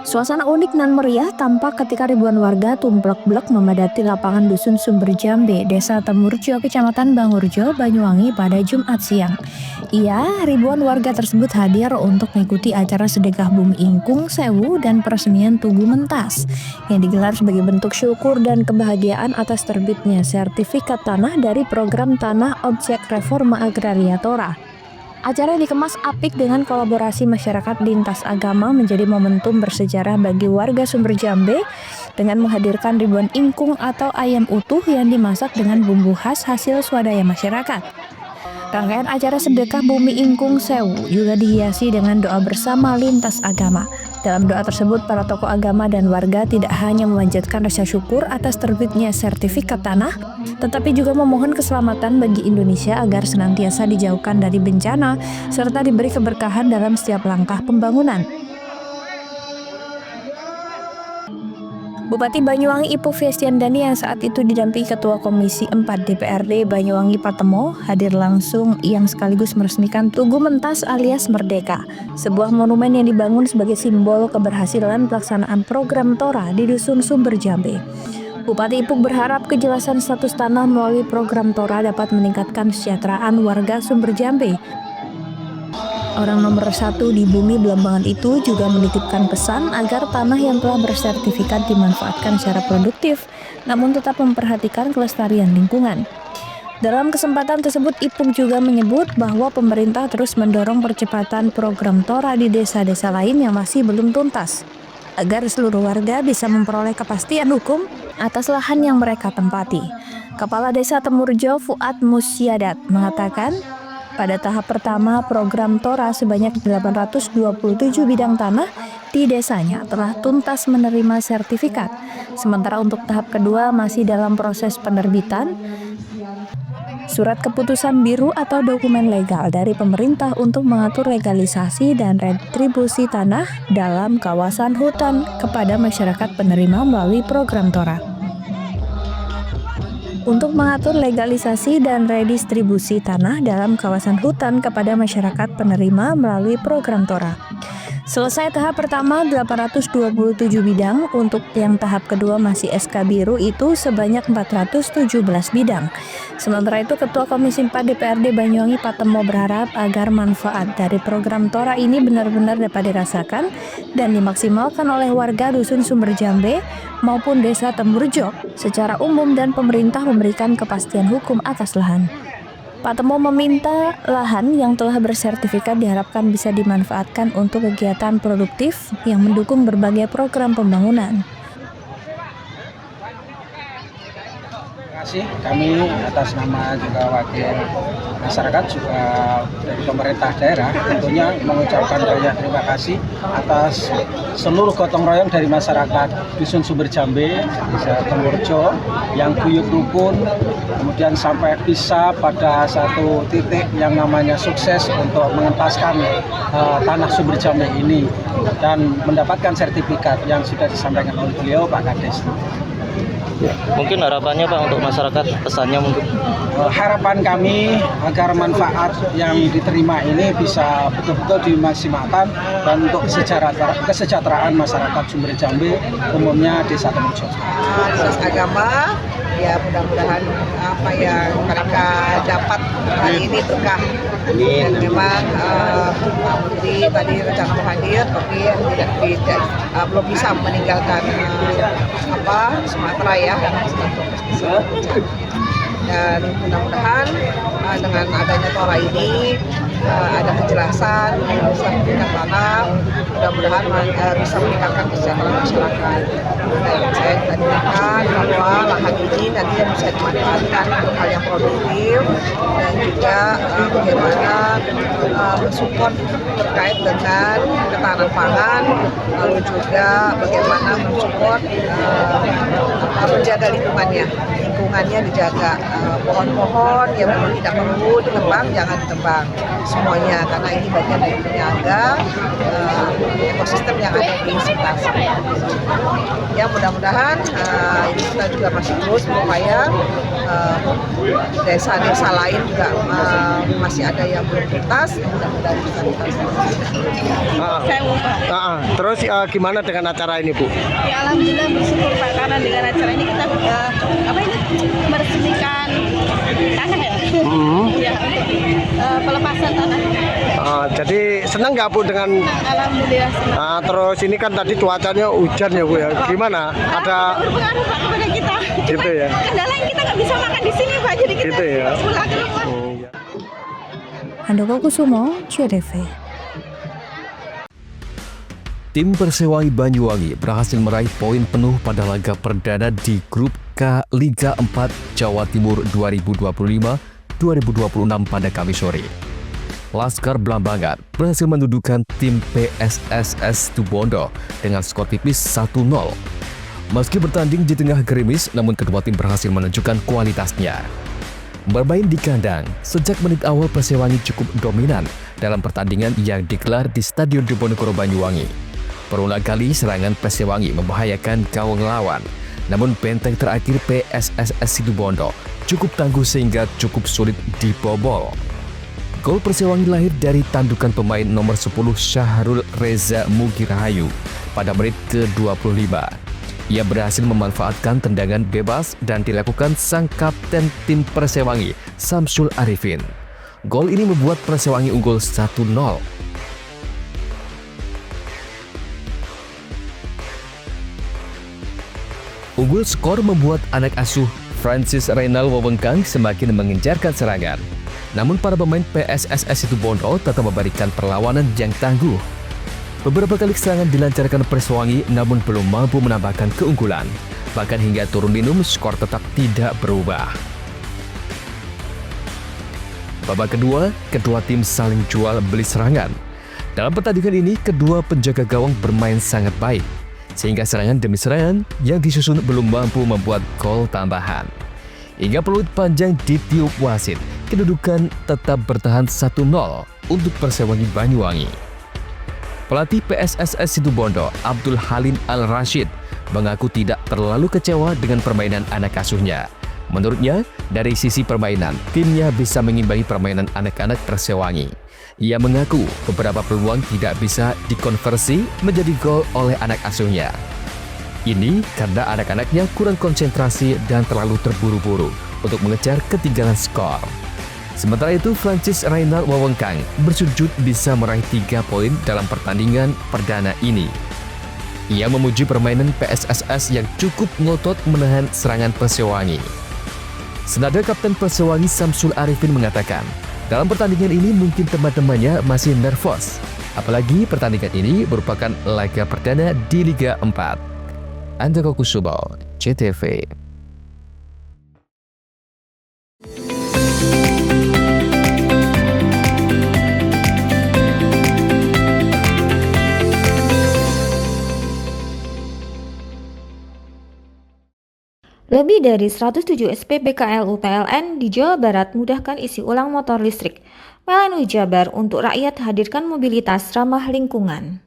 Suasana unik dan meriah tampak ketika ribuan warga tumplek-blek memadati lapangan Dusun Sumber Jambe, Desa Temurjo, Kecamatan Bangurjo, Banyuwangi pada Jumat siang. Ribuan warga tersebut hadir untuk mengikuti acara sedekah Bumi Ingkung Sewu dan peresmian Tugu Mentas yang digelar sebagai bentuk syukur dan kebahagiaan atas terbitnya sertifikat tanah dari program Tanah Objek Reforma Agraria Tora. Acara dikemas apik dengan kolaborasi masyarakat lintas agama menjadi momentum bersejarah bagi warga Sumber Jambe dengan menghadirkan ribuan ingkung atau ayam utuh yang dimasak dengan bumbu khas hasil swadaya masyarakat. Rangkaian acara sedekah Bumi Ingkung Sewu juga dihiasi dengan doa bersama lintas agama. Dalam doa tersebut, para tokoh agama dan warga tidak hanya memanjatkan rasa syukur atas terbitnya sertifikat tanah, tetapi juga memohon keselamatan bagi Indonesia agar senantiasa dijauhkan dari bencana, serta diberi keberkahan dalam setiap langkah pembangunan. Bupati Banyuwangi Ipu Fiestiandani yang saat itu didampingi Ketua Komisi 4 DPRD Banyuwangi Patemo hadir langsung yang sekaligus meresmikan Tugu Mentas alias Merdeka, sebuah monumen yang dibangun sebagai simbol keberhasilan pelaksanaan program Tora di Dusun Sumber Jambe. Bupati Ipuk berharap kejelasan status tanah melalui program Tora dapat meningkatkan kesejahteraan warga Sumber Jambe. Orang nomor 1 di bumi Belambangan itu juga menitipkan pesan agar tanah yang telah bersertifikat dimanfaatkan secara produktif, namun tetap memperhatikan kelestarian lingkungan. Dalam kesempatan tersebut, Ipung juga menyebut bahwa pemerintah terus mendorong percepatan program Tora di desa-desa lain yang masih belum tuntas, agar seluruh warga bisa memperoleh kepastian hukum atas lahan yang mereka tempati. Kepala Desa Temurjo Fuad Musyadat mengatakan, pada tahap pertama program Tora sebanyak 827 bidang tanah di desanya telah tuntas menerima sertifikat. Sementara untuk tahap kedua masih dalam proses penerbitan surat keputusan biru atau dokumen legal dari pemerintah untuk mengatur legalisasi dan retribusi tanah dalam kawasan hutan kepada masyarakat penerima melalui program Tora. Untuk mengatur legalisasi dan redistribusi tanah dalam kawasan hutan kepada masyarakat penerima melalui program Tora. Selesai tahap pertama 827 bidang, untuk yang tahap kedua masih SK biru itu sebanyak 417 bidang. Sementara itu Ketua Komisi 4 DPRD Banyuwangi Patemo berharap agar manfaat dari program Tora ini benar-benar dapat dirasakan dan dimaksimalkan oleh warga Dusun Sumber Jambe maupun Desa Temurjo secara umum dan pemerintah memberikan kepastian hukum atas lahan. Patemo meminta lahan yang telah bersertifikat diharapkan bisa dimanfaatkan untuk kegiatan produktif yang mendukung berbagai program pembangunan. Terima kasih kami atas nama juga wakil masyarakat juga dari pemerintah daerah tentunya mengucapkan banyak terima kasih atas seluruh gotong royong dari masyarakat Dusun Sumber Jambe, Desa Temurjo yang guyup rukun, kemudian sampai bisa pada satu titik yang namanya sukses untuk mengentaskan tanah Sumber Jambe ini dan mendapatkan sertifikat yang sudah disampaikan oleh beliau Pak Kades. Ya, mungkin harapannya Pak untuk masyarakat, pesannya mungkin? Harapan kami agar manfaat yang diterima ini bisa betul-betul dimaksimalkan dan untuk kesejahteraan masyarakat Sumber Jambe, umumnya Desa Temurjo. Lintas agama, ya mudah-mudahan apa yang mereka dapat hari ini berkah. Dan memang Pak Menteri tadi rencana mau hadir, tapi belum bisa meninggalkan Sumatera ya. Dan mudah-mudahan dengan adanya Tora ini ada kejelasan sertifikat tanah, mudah-mudahan bisa meningkatkan kesejahteraan masyarakat. Dan saya mengingatkan bahwa lahan ini nanti bisa dimanfaatkan untuk hal yang produktif dan juga bagaimana mensupport terkait dengan ketahanan pangan, lalu juga bagaimana mensupport menjaga lingkungannya. lingkungannya dijaga. Pohon-pohon yang memang tidak perlu ditebang jangan ditebang semuanya, karena ini bagian dari menjaga ekosistem yang ada di sekitar. Ya mudah-mudahan ini kita juga masih terus berupaya, desa-desa lain juga masih ada yang belum tuntas, mudah-mudahan bisa tuntas. Terus gimana dengan acara ini, Bu? Ya alhamdulillah bersyukur Pak, karena dengan acara ini kita meresmikan tanah ya. Ya, pelepasan tanah. Jadi senang nggak Bu dengan? Alhamdulillah senang. Terus ini kan tadi cuacanya hujan ya Bu ya. Gimana? Ada Berpengaruh Pak kepada kita. gitu ya. Kendala yang kita nggak bisa makan di sini Pak, jadi kita Gitu ya. pulang ke rumah. Handoko Kusumo, CTV. Tim Persewangi Banyuwangi berhasil meraih poin penuh pada laga perdana di Grup K Liga 4 Jawa Timur 2025-2026 pada Kamis sore. Laskar Blambangan berhasil mendudukan tim PSSS Situbondo dengan skor tipis 1-0. Meski bertanding di tengah gerimis, namun kedua tim berhasil menunjukkan kualitasnya. Bermain di kandang, sejak menit awal Persewangi cukup dominan dalam pertandingan yang digelar di Stadion Diponegoro Banyuwangi. Berulang kali serangan Persewangi membahayakan gawang lawan, namun benteng terakhir PSSS Situbondo cukup tangguh sehingga cukup sulit dibobol. Gol Persewangi lahir dari tandukan pemain nomor 10 Syahrul Reza Mugirahayu pada menit ke-25. Ia berhasil memanfaatkan tendangan bebas dan dilakukan sang kapten tim Persewangi, Samsul Arifin. Gol ini membuat Persewangi unggul 1-0. Unggul skor membuat anak asuh Francis Reynal Wawengkang semakin mengencarkan serangan. Namun para pemain PSSS Situbondo tetap memberikan perlawanan yang tangguh. Beberapa kali serangan dilancarkan Persewangi namun belum mampu menambahkan keunggulan. Bahkan hingga turun minum, skor tetap tidak berubah. Babak kedua, kedua tim saling jual beli serangan. Dalam pertandingan ini, kedua penjaga gawang bermain sangat baik, sehingga serangan demi serangan yang disusun belum mampu membuat gol tambahan. Hingga peluit panjang ditiup wasit, kedudukan tetap bertahan 1-0 untuk Persewangi Banyuwangi. Pelatih PSSS Situbondo, Abdul Halim Al-Rashid, mengaku tidak terlalu kecewa dengan permainan anak asuhnya. Menurutnya, dari sisi permainan, timnya bisa mengimbangi permainan anak-anak Persewangi. Ia mengaku beberapa peluang tidak bisa dikonversi menjadi gol oleh anak asuhnya. Ini karena anak-anaknya kurang konsentrasi dan terlalu terburu-buru untuk mengejar ketinggalan skor. Sementara itu, Francis Reynal Wawengkang bersujud bisa meraih 3 poin dalam pertandingan perdana ini. Ia memuji permainan PSSS yang cukup ngotot menahan serangan Persewangi. Senada Kapten Persewangi Samsul Arifin mengatakan, dalam pertandingan ini mungkin teman-temannya masih nervos. Apalagi pertandingan ini merupakan laga perdana di Liga 4. Handoko Kusumo, CTV. Lebih dari 107 SPBKLU PLN di Jawa Barat mudahkan isi ulang motor listrik. PLN Jabar untuk rakyat hadirkan mobilitas ramah lingkungan.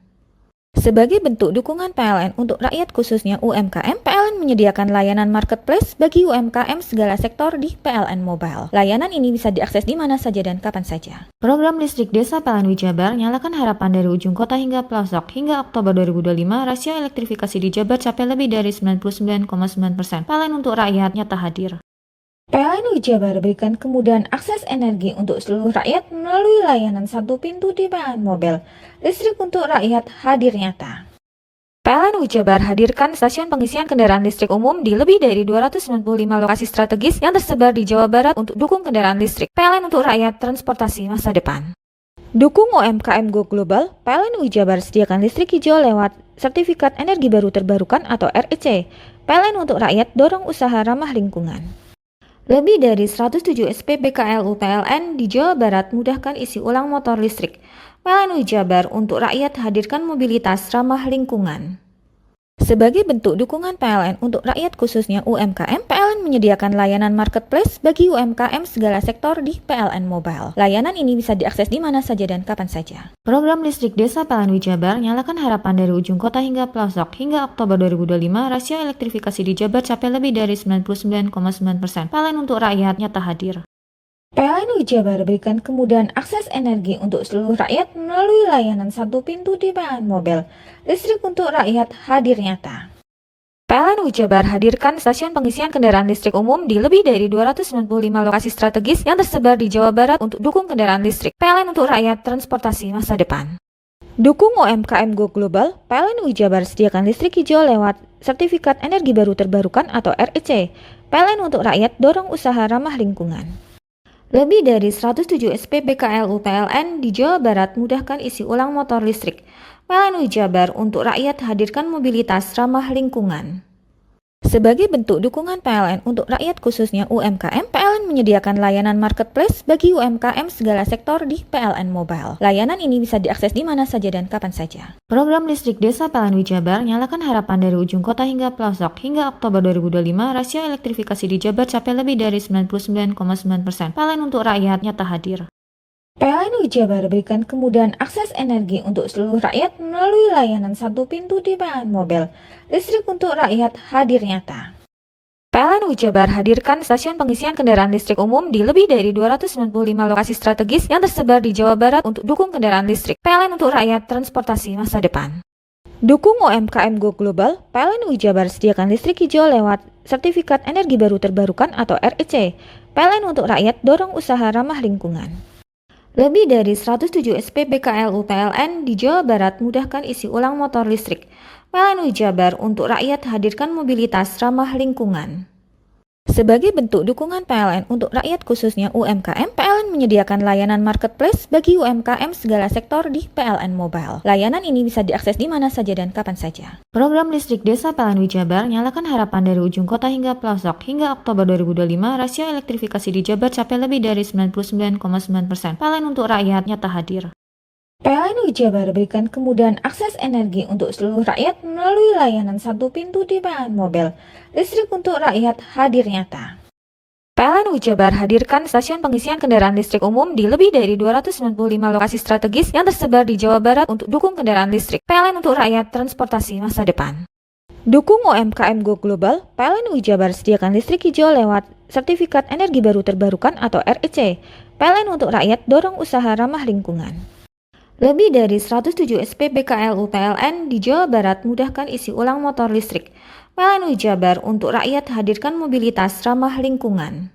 Sebagai bentuk dukungan PLN untuk rakyat khususnya UMKM, PLN menyediakan layanan marketplace bagi UMKM segala sektor di PLN Mobile. Layanan ini bisa diakses di mana saja dan kapan saja. Program listrik desa PLN Jabar nyalakan harapan dari ujung kota hingga pelosok. Hingga Oktober 2025, rasio elektrifikasi di Jabar capai lebih dari 99,9%. PLN untuk rakyat nyata hadir. PLN Jabar berikan kemudahan akses energi untuk seluruh rakyat melalui layanan satu pintu di PLN Mobile. Listrik untuk rakyat hadir nyata. PLN Jabar hadirkan stasiun pengisian kendaraan listrik umum di lebih dari 295 lokasi strategis yang tersebar di Jawa Barat untuk dukung kendaraan listrik. PLN untuk rakyat transportasi masa depan. Dukung UMKM Go Global, PLN Jabar sediakan listrik hijau lewat Sertifikat Energi Baru Terbarukan atau REC. PLN untuk rakyat dorong usaha ramah lingkungan. Lebih dari 107 SPBKLU PLN di Jawa Barat mudahkan isi ulang motor listrik. PLN Jabar untuk rakyat hadirkan mobilitas ramah lingkungan. Sebagai bentuk dukungan PLN untuk rakyat khususnya UMKM, PLN menyediakan layanan marketplace bagi UMKM segala sektor di PLN Mobile. Layanan ini bisa diakses di mana saja dan kapan saja. Program listrik desa PLN Jabar nyalakan harapan dari ujung kota hingga pelosok. Hingga Oktober 2025, rasio elektrifikasi di Jabar capai lebih dari 99,9%. PLN untuk rakyat nyata hadir. PLN Jabar berikan kemudahan akses energi untuk seluruh rakyat melalui layanan satu pintu di PLN Mobile. Listrik untuk rakyat hadir nyata. PLN Jabar hadirkan stasiun pengisian kendaraan listrik umum di lebih dari 295 lokasi strategis yang tersebar di Jawa Barat untuk dukung kendaraan listrik. PLN untuk rakyat transportasi masa depan. Dukung UMKM Go Global, PLN Jabar sediakan listrik hijau lewat Sertifikat Energi Baru Terbarukan atau REC. PLN untuk rakyat dorong usaha ramah lingkungan. Lebih dari 107 SPBKLU PLN di Jawa Barat mudahkan isi ulang motor listrik. PLN Jabar untuk rakyat hadirkan mobilitas ramah lingkungan. Sebagai bentuk dukungan PLN untuk rakyat khususnya UMKM, PLN menyediakan layanan marketplace bagi UMKM segala sektor di PLN Mobile. Layanan ini bisa diakses di mana saja dan kapan saja. Program listrik desa PLN Jabar nyalakan harapan dari ujung kota hingga pelosok. Hingga Oktober 2025, rasio elektrifikasi di Jabar capai lebih dari 99,9%. PLN untuk rakyat nyata hadir. PLN Jabar berikan kemudahan akses energi untuk seluruh rakyat melalui layanan satu pintu di PLN Mobile. Listrik untuk rakyat hadir nyata. PLN Jabar hadirkan stasiun pengisian kendaraan listrik umum di lebih dari 295 lokasi strategis yang tersebar di Jawa Barat untuk dukung kendaraan listrik. PLN untuk rakyat transportasi masa depan. Dukung UMKM Go Global, PLN Jabar sediakan listrik hijau lewat Sertifikat Energi Baru Terbarukan atau REC. PLN untuk rakyat dorong usaha ramah lingkungan. Lebih dari 107 SPBKLU PLN di Jawa Barat mudahkan isi ulang motor listrik. PLN Jabar untuk rakyat hadirkan mobilitas ramah lingkungan. Sebagai bentuk dukungan PLN untuk rakyat khususnya UMKM, PLN menyediakan layanan marketplace bagi UMKM segala sektor di PLN Mobile. Layanan ini bisa diakses di mana saja dan kapan saja. Program listrik desa PLN Jabar nyalakan harapan dari ujung kota hingga pelosok. Hingga Oktober 2025, rasio elektrifikasi di Jabar capai lebih dari 99,9%. PLN untuk rakyat nyata hadir. PLN Jabar berikan kemudahan akses energi untuk seluruh rakyat melalui layanan satu pintu di PLN Mobile. Listrik untuk rakyat hadir nyata. PLN Jabar hadirkan stasiun pengisian kendaraan listrik umum di lebih dari 295 lokasi strategis yang tersebar di Jawa Barat untuk dukung kendaraan listrik. PLN untuk rakyat transportasi masa depan. Dukung UMKM Go Global, PLN Jabar sediakan listrik hijau lewat Sertifikat Energi Baru Terbarukan atau REC. PLN untuk rakyat dorong usaha ramah lingkungan. Lebih dari 107 SPBKLU PLN di Jawa Barat mudahkan isi ulang motor listrik. PLN Jabar untuk rakyat hadirkan mobilitas ramah lingkungan.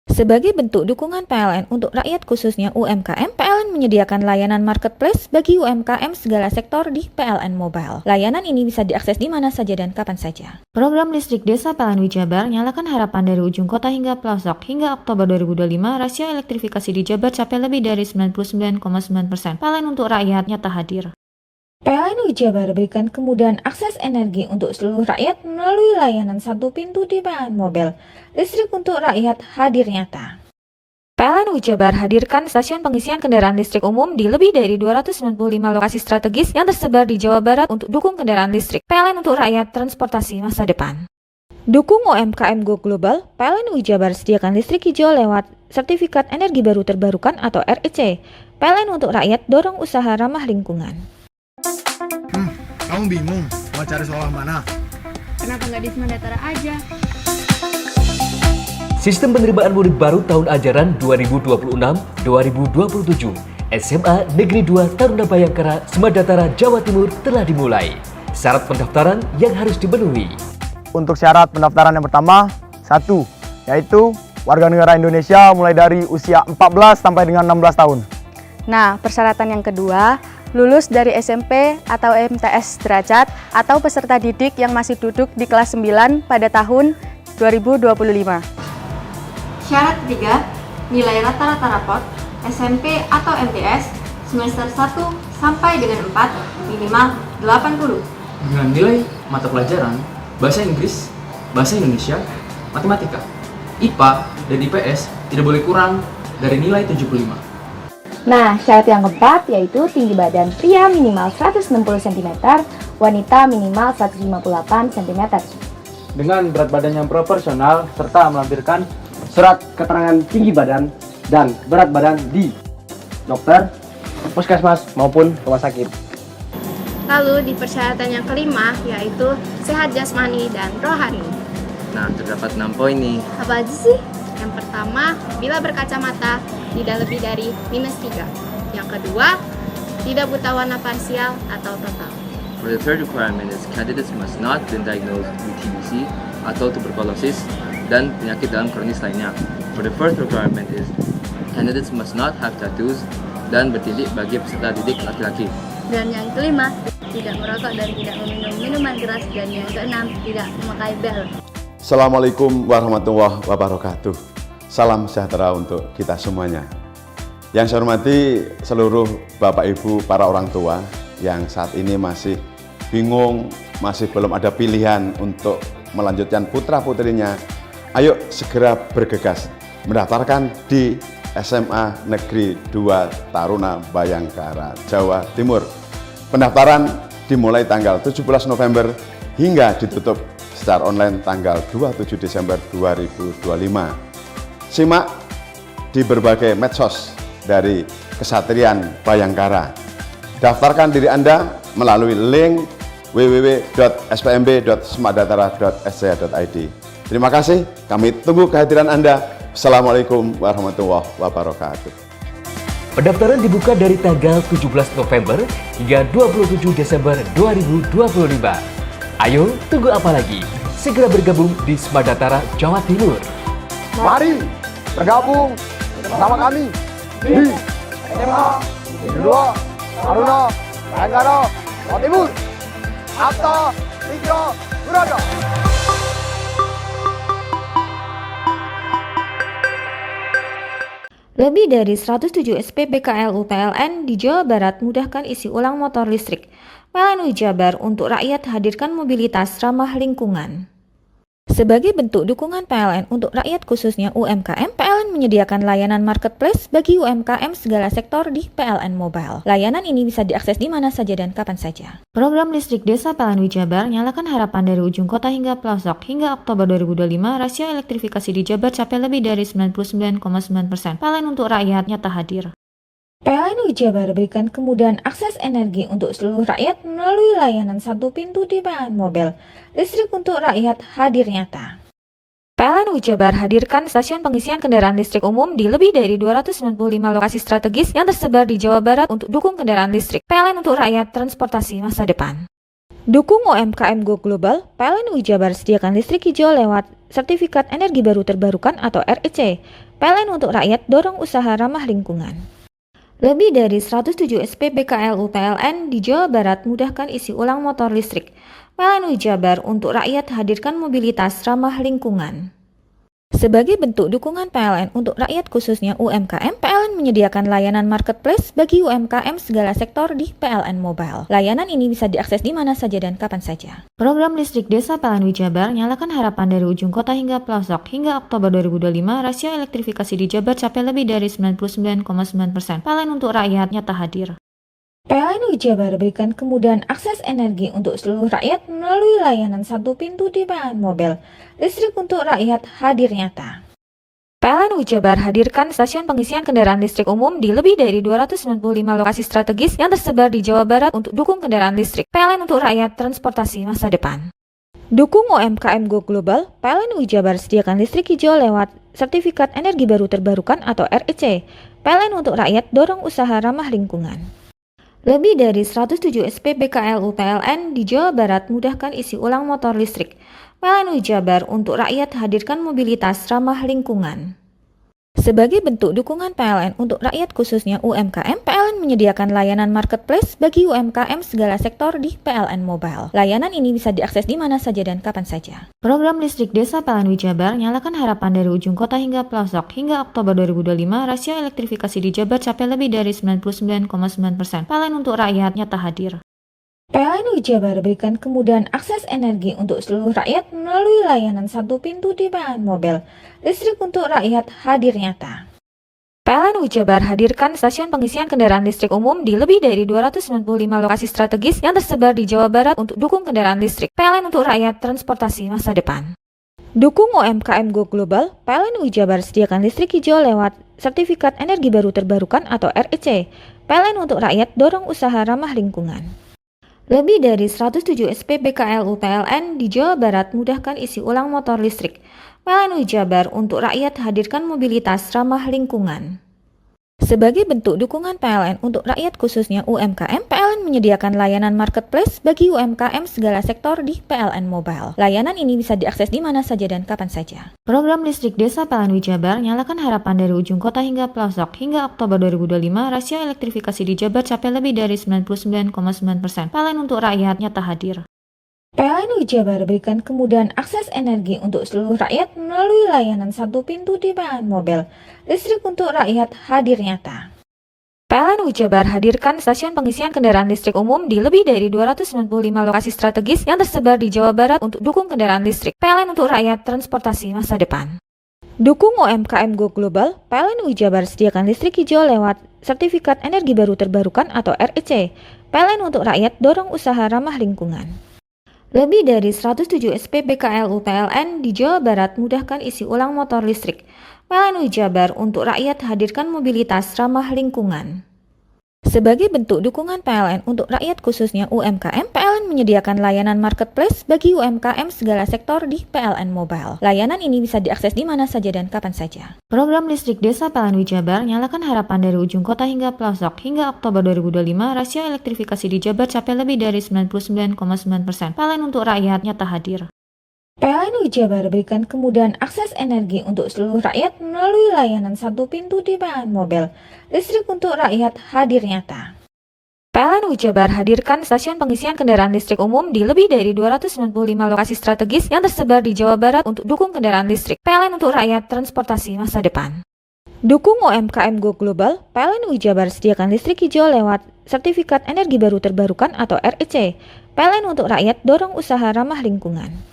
Sebagai bentuk dukungan PLN untuk rakyat khususnya UMKM, PLN menyediakan layanan marketplace bagi UMKM segala sektor di PLN Mobile. Layanan ini bisa diakses di mana saja dan kapan saja. Program listrik desa PLN Jabar nyalakan harapan dari ujung kota hingga pelosok. Hingga Oktober 2025, rasio elektrifikasi di Jabar capai lebih dari 99,9%. PLN untuk rakyat nyata hadir. PLN Jabar berikan kemudahan akses energi untuk seluruh rakyat melalui layanan satu pintu di PLN Mobile. Listrik untuk rakyat hadir nyata. PLN Jabar hadirkan stasiun pengisian kendaraan listrik umum di lebih dari 295 lokasi strategis yang tersebar di Jawa Barat untuk dukung kendaraan listrik. PLN untuk rakyat transportasi masa depan. Dukung UMKM Go Global, PLN Jabar sediakan listrik hijau lewat Sertifikat Energi Baru Terbarukan atau REC. PLN untuk rakyat dorong usaha ramah lingkungan. Kamu bingung mau cari sekolah mana? Kenapa nggak di Semandatara aja? Sistem penerimaan murid baru tahun ajaran 2026-2027 SMA Negeri 2 Taruna Bayangkara, Semandatara, Jawa Timur telah dimulai. Syarat pendaftaran yang harus dipenuhi. Untuk syarat pendaftaran yang pertama, 1, yaitu warga negara Indonesia mulai dari usia 14 sampai dengan 16 tahun. Nah, persyaratan yang kedua, lulus dari SMP atau MTS derajat atau peserta didik yang masih duduk di kelas 9 pada tahun 2025. Syarat ketiga, nilai rata-rata rapot SMP atau MTS semester 1 sampai dengan 4 minimal 80. Dengan nilai mata pelajaran Bahasa Inggris, Bahasa Indonesia, Matematika, IPA, dan IPS tidak boleh kurang dari nilai 75. Nah, syarat yang keempat yaitu tinggi badan pria minimal 160 cm, wanita minimal 158 cm. Dengan berat badan yang proporsional serta melampirkan surat keterangan tinggi badan dan berat badan di dokter, puskesmas maupun rumah sakit. Lalu di persyaratan yang kelima yaitu sehat jasmani dan rohani. Nah, terdapat 6 poin nih. Apa aja sih? Yang pertama, bila berkacamata tidak lebih dari -3. Yang kedua, tidak buta warna parsial atau total. For the third requirement is candidates must not been diagnosed with TBC atau tuberkulosis dan penyakit dalam kronis lainnya. For the fourth requirement is candidates must not have tattoos dan bertindik bagi peserta didik laki-laki. Dan yang kelima, tidak merokok dan tidak meminum minuman keras. Dan yang keenam, tidak memakai bel. Assalamualaikum warahmatullahi wabarakatuh. Salam sejahtera untuk kita semuanya. Yang saya hormati seluruh Bapak Ibu para orang tua yang saat ini masih bingung, masih belum ada pilihan untuk melanjutkan putra-putrinya. Ayo segera bergegas mendaftarkan di SMA Negeri 2 Taruna Bayangkara, Jawa Timur. Pendaftaran dimulai tanggal 17 November hingga ditutup secara online tanggal 27 Desember 2025. Simak di berbagai medsos dari Kesatrian Bayangkara. Daftarkan diri Anda melalui link www.spmb.semakdatara.sc.id. Terima kasih, kami tunggu kehadiran Anda. Assalamualaikum warahmatullahi wabarakatuh. Pendaftaran dibuka dari tanggal 17 November hingga 27 Desember 2025. Ayo, tunggu apa lagi? Segera bergabung di Semakdatara, Jawa Timur. Mari bergabung bersama kami di SMA Negeri 2 Taruna Bayangkara, Jawa Timur. Akta 3 Berada. Lebih dari 107 SPBKLU PLN di Jawa Barat mudahkan isi ulang motor listrik. PLN Jabar untuk rakyat hadirkan mobilitas ramah lingkungan. Sebagai bentuk dukungan PLN untuk rakyat khususnya UMKM, PLN menyediakan layanan marketplace bagi UMKM segala sektor di PLN Mobile. Layanan ini bisa diakses di mana saja dan kapan saja. Program listrik desa PLN Jabar nyalakan harapan dari ujung kota hingga pelosok. Hingga Oktober 2025, rasio elektrifikasi di Jabar capai lebih dari 99,9%. PLN untuk rakyat nyata hadir. PLN Jabar berikan kemudahan akses energi untuk seluruh rakyat melalui layanan satu pintu di PLN Mobile. Listrik untuk rakyat hadir nyata. PLN Jabar hadirkan stasiun pengisian kendaraan listrik umum di lebih dari 295 lokasi strategis yang tersebar di Jawa Barat untuk dukung kendaraan listrik. PLN untuk rakyat transportasi masa depan. Dukung UMKM Go Global, PLN Jabar sediakan listrik hijau lewat Sertifikat Energi Baru Terbarukan atau REC. PLN untuk rakyat dorong usaha ramah lingkungan. Lebih dari 107 SPBKLU PLN di Jawa Barat mudahkan isi ulang motor listrik. PLN Jabar untuk rakyat hadirkan mobilitas ramah lingkungan. Sebagai bentuk dukungan PLN untuk rakyat khususnya UMKM, PLN menyediakan layanan marketplace bagi UMKM segala sektor di PLN Mobile. Layanan ini bisa diakses di mana saja dan kapan saja. Program listrik desa PLN Jabar nyalakan harapan dari ujung kota hingga pelosok. Hingga Oktober 2025, rasio elektrifikasi di Jabar capai lebih dari 99,9%. PLN untuk rakyat nyata hadir. PLN Jabar berikan kemudahan akses energi untuk seluruh rakyat melalui layanan satu pintu di PLN Mobile. Listrik untuk rakyat hadir nyata. PLN Jabar hadirkan stasiun pengisian kendaraan listrik umum di lebih dari 295 lokasi strategis yang tersebar di Jawa Barat untuk dukung kendaraan listrik. PLN untuk rakyat transportasi masa depan. Dukung UMKM Go Global, PLN Jabar sediakan listrik hijau lewat Sertifikat Energi Baru Terbarukan atau REC. PLN untuk rakyat dorong usaha ramah lingkungan. Lebih dari 107 SPBKLU PLN di Jawa Barat mudahkan isi ulang motor listrik. PLN Jabar untuk rakyat hadirkan mobilitas ramah lingkungan. Sebagai bentuk dukungan PLN untuk rakyat khususnya UMKM, PLN menyediakan layanan marketplace bagi UMKM segala sektor di PLN Mobile. Layanan ini bisa diakses di mana saja dan kapan saja. Program listrik desa PLN Jabar nyalakan harapan dari ujung kota hingga pelosok. Hingga Oktober 2025, rasio elektrifikasi di Jabar capai lebih dari 99,9%. PLN untuk rakyat nyata hadir. PLN Jabar berikan kemudahan akses energi untuk seluruh rakyat melalui layanan satu pintu di PLN Mobile. Listrik untuk rakyat hadir nyata. PLN PLN Jabar hadirkan stasiun pengisian kendaraan listrik umum di lebih dari 295 lokasi strategis yang tersebar di Jawa Barat untuk dukung kendaraan listrik. PLN untuk rakyat, transportasi masa depan. Dukung UMKM Go Global, PLN Jabar sediakan listrik hijau lewat Sertifikat Energi Baru Terbarukan atau REC. PLN untuk rakyat, dorong usaha ramah lingkungan. Lebih dari 107 SPBKLU PLN di Jawa Barat mudahkan isi ulang motor listrik. PLN Jabar untuk rakyat hadirkan mobilitas ramah lingkungan. Sebagai bentuk dukungan PLN untuk rakyat khususnya UMKM, PLN menyediakan layanan marketplace bagi UMKM segala sektor di PLN Mobile. Layanan ini bisa diakses di mana saja dan kapan saja. Program listrik desa PLN Jabar nyalakan harapan dari ujung kota hingga pelosok. Hingga Oktober 2025, rasio elektrifikasi di Jabar capai lebih dari 99,9%. PLN untuk rakyat nyata hadir. PLN Jabar berikan kemudahan akses energi untuk seluruh rakyat melalui layanan satu pintu di PLN Mobile. Listrik untuk rakyat hadir nyata. PLN Jabar hadirkan stasiun pengisian kendaraan listrik umum di lebih dari 295 lokasi strategis yang tersebar di Jawa Barat untuk dukung kendaraan listrik. PLN untuk rakyat, transportasi masa depan. Dukung UMKM Go Global, PLN Jabar sediakan listrik hijau lewat Sertifikat Energi Baru Terbarukan atau REC. PLN untuk rakyat, dorong usaha ramah lingkungan. Lebih dari 107 SPBKLU PLN di Jawa Barat mudahkan isi ulang motor listrik. PLN Jabar untuk rakyat hadirkan mobilitas ramah lingkungan. Sebagai bentuk dukungan PLN untuk rakyat khususnya UMKM, PLN menyediakan layanan marketplace bagi UMKM segala sektor di PLN Mobile. Layanan ini bisa diakses di mana saja dan kapan saja. Program listrik desa PLN Jabar nyalakan harapan dari ujung kota hingga pelosok. Hingga Oktober 2025, rasio elektrifikasi di Jabar capai lebih dari 99,9%. PLN untuk rakyat nyata hadir. PLN Jabar berikan kemudahan akses energi untuk seluruh rakyat melalui layanan satu pintu di PLN Mobile. Listrik untuk rakyat hadir nyata. PLN Jabar hadirkan stasiun pengisian kendaraan listrik umum di lebih dari 295 lokasi strategis yang tersebar di Jawa Barat untuk dukung kendaraan listrik. PLN untuk rakyat, transportasi masa depan. Dukung UMKM Go Global, PLN Jabar sediakan listrik hijau lewat Sertifikat Energi Baru Terbarukan atau REC. PLN untuk rakyat, dorong usaha ramah lingkungan.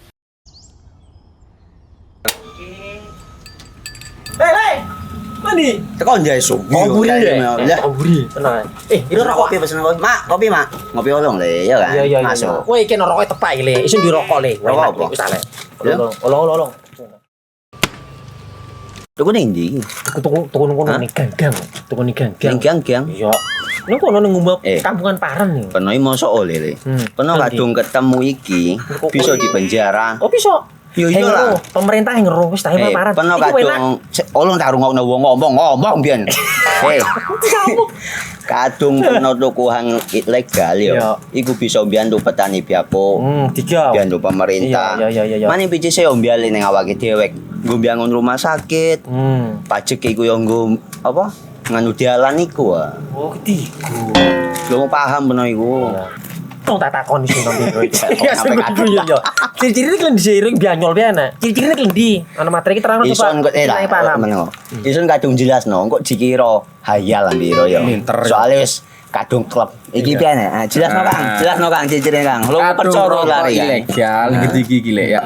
Hei, mandi. Tekan jaya subuh. Ngobrol deh. Ya. Ngobrol. Tenang. Ini rokok kopi pesen kopi. Mak, kopi mak. Ngopi olong le, ya kan? Iya. Masuk. Woi, iki rokok tepak le. Isin dirokok le. Rokok apa? Wis ale. Olong. Tuku ning ndi? Tuku ning gang. Tuku ning gang. Gang. Iya. Ning kono ning ngombe kampungan Paren nih. Peno iki mosok oleh le. Peno kadung ketemu iki bisa dipenjara. Oh, bisa. Yo iya lah, pemerintah yang ngeruh wis tahe paparan. Peno kadung olong tak rungokno wong ngomong biyen. Kadung peno tuku hang ilegal yo. Iku bisa mbiyantu petani biako. Mbiyantu pemerintah. Mane biji se ombyale ning awake dhewek. Nggo mbiyangun rumah sakit. Pajak iku yo nggo apa? Nganu dalan iku. Oh, ketiku. Lu paham peno iku. Tong tak takon iso nang biro iki. Sampai kadung yo. Ciri-cirine klend diseiring bianyol piana. Ciri-cirine klendi. Ana materi iki terangno coba. Ison kok meneng. Ison kadung jelasno, kok dikira hayal biro yo. Soale wis kadung klub. Iki piana? Jelasno Kang ciri-cirine Kang. Lu percaya lari ilegal iki lek ya.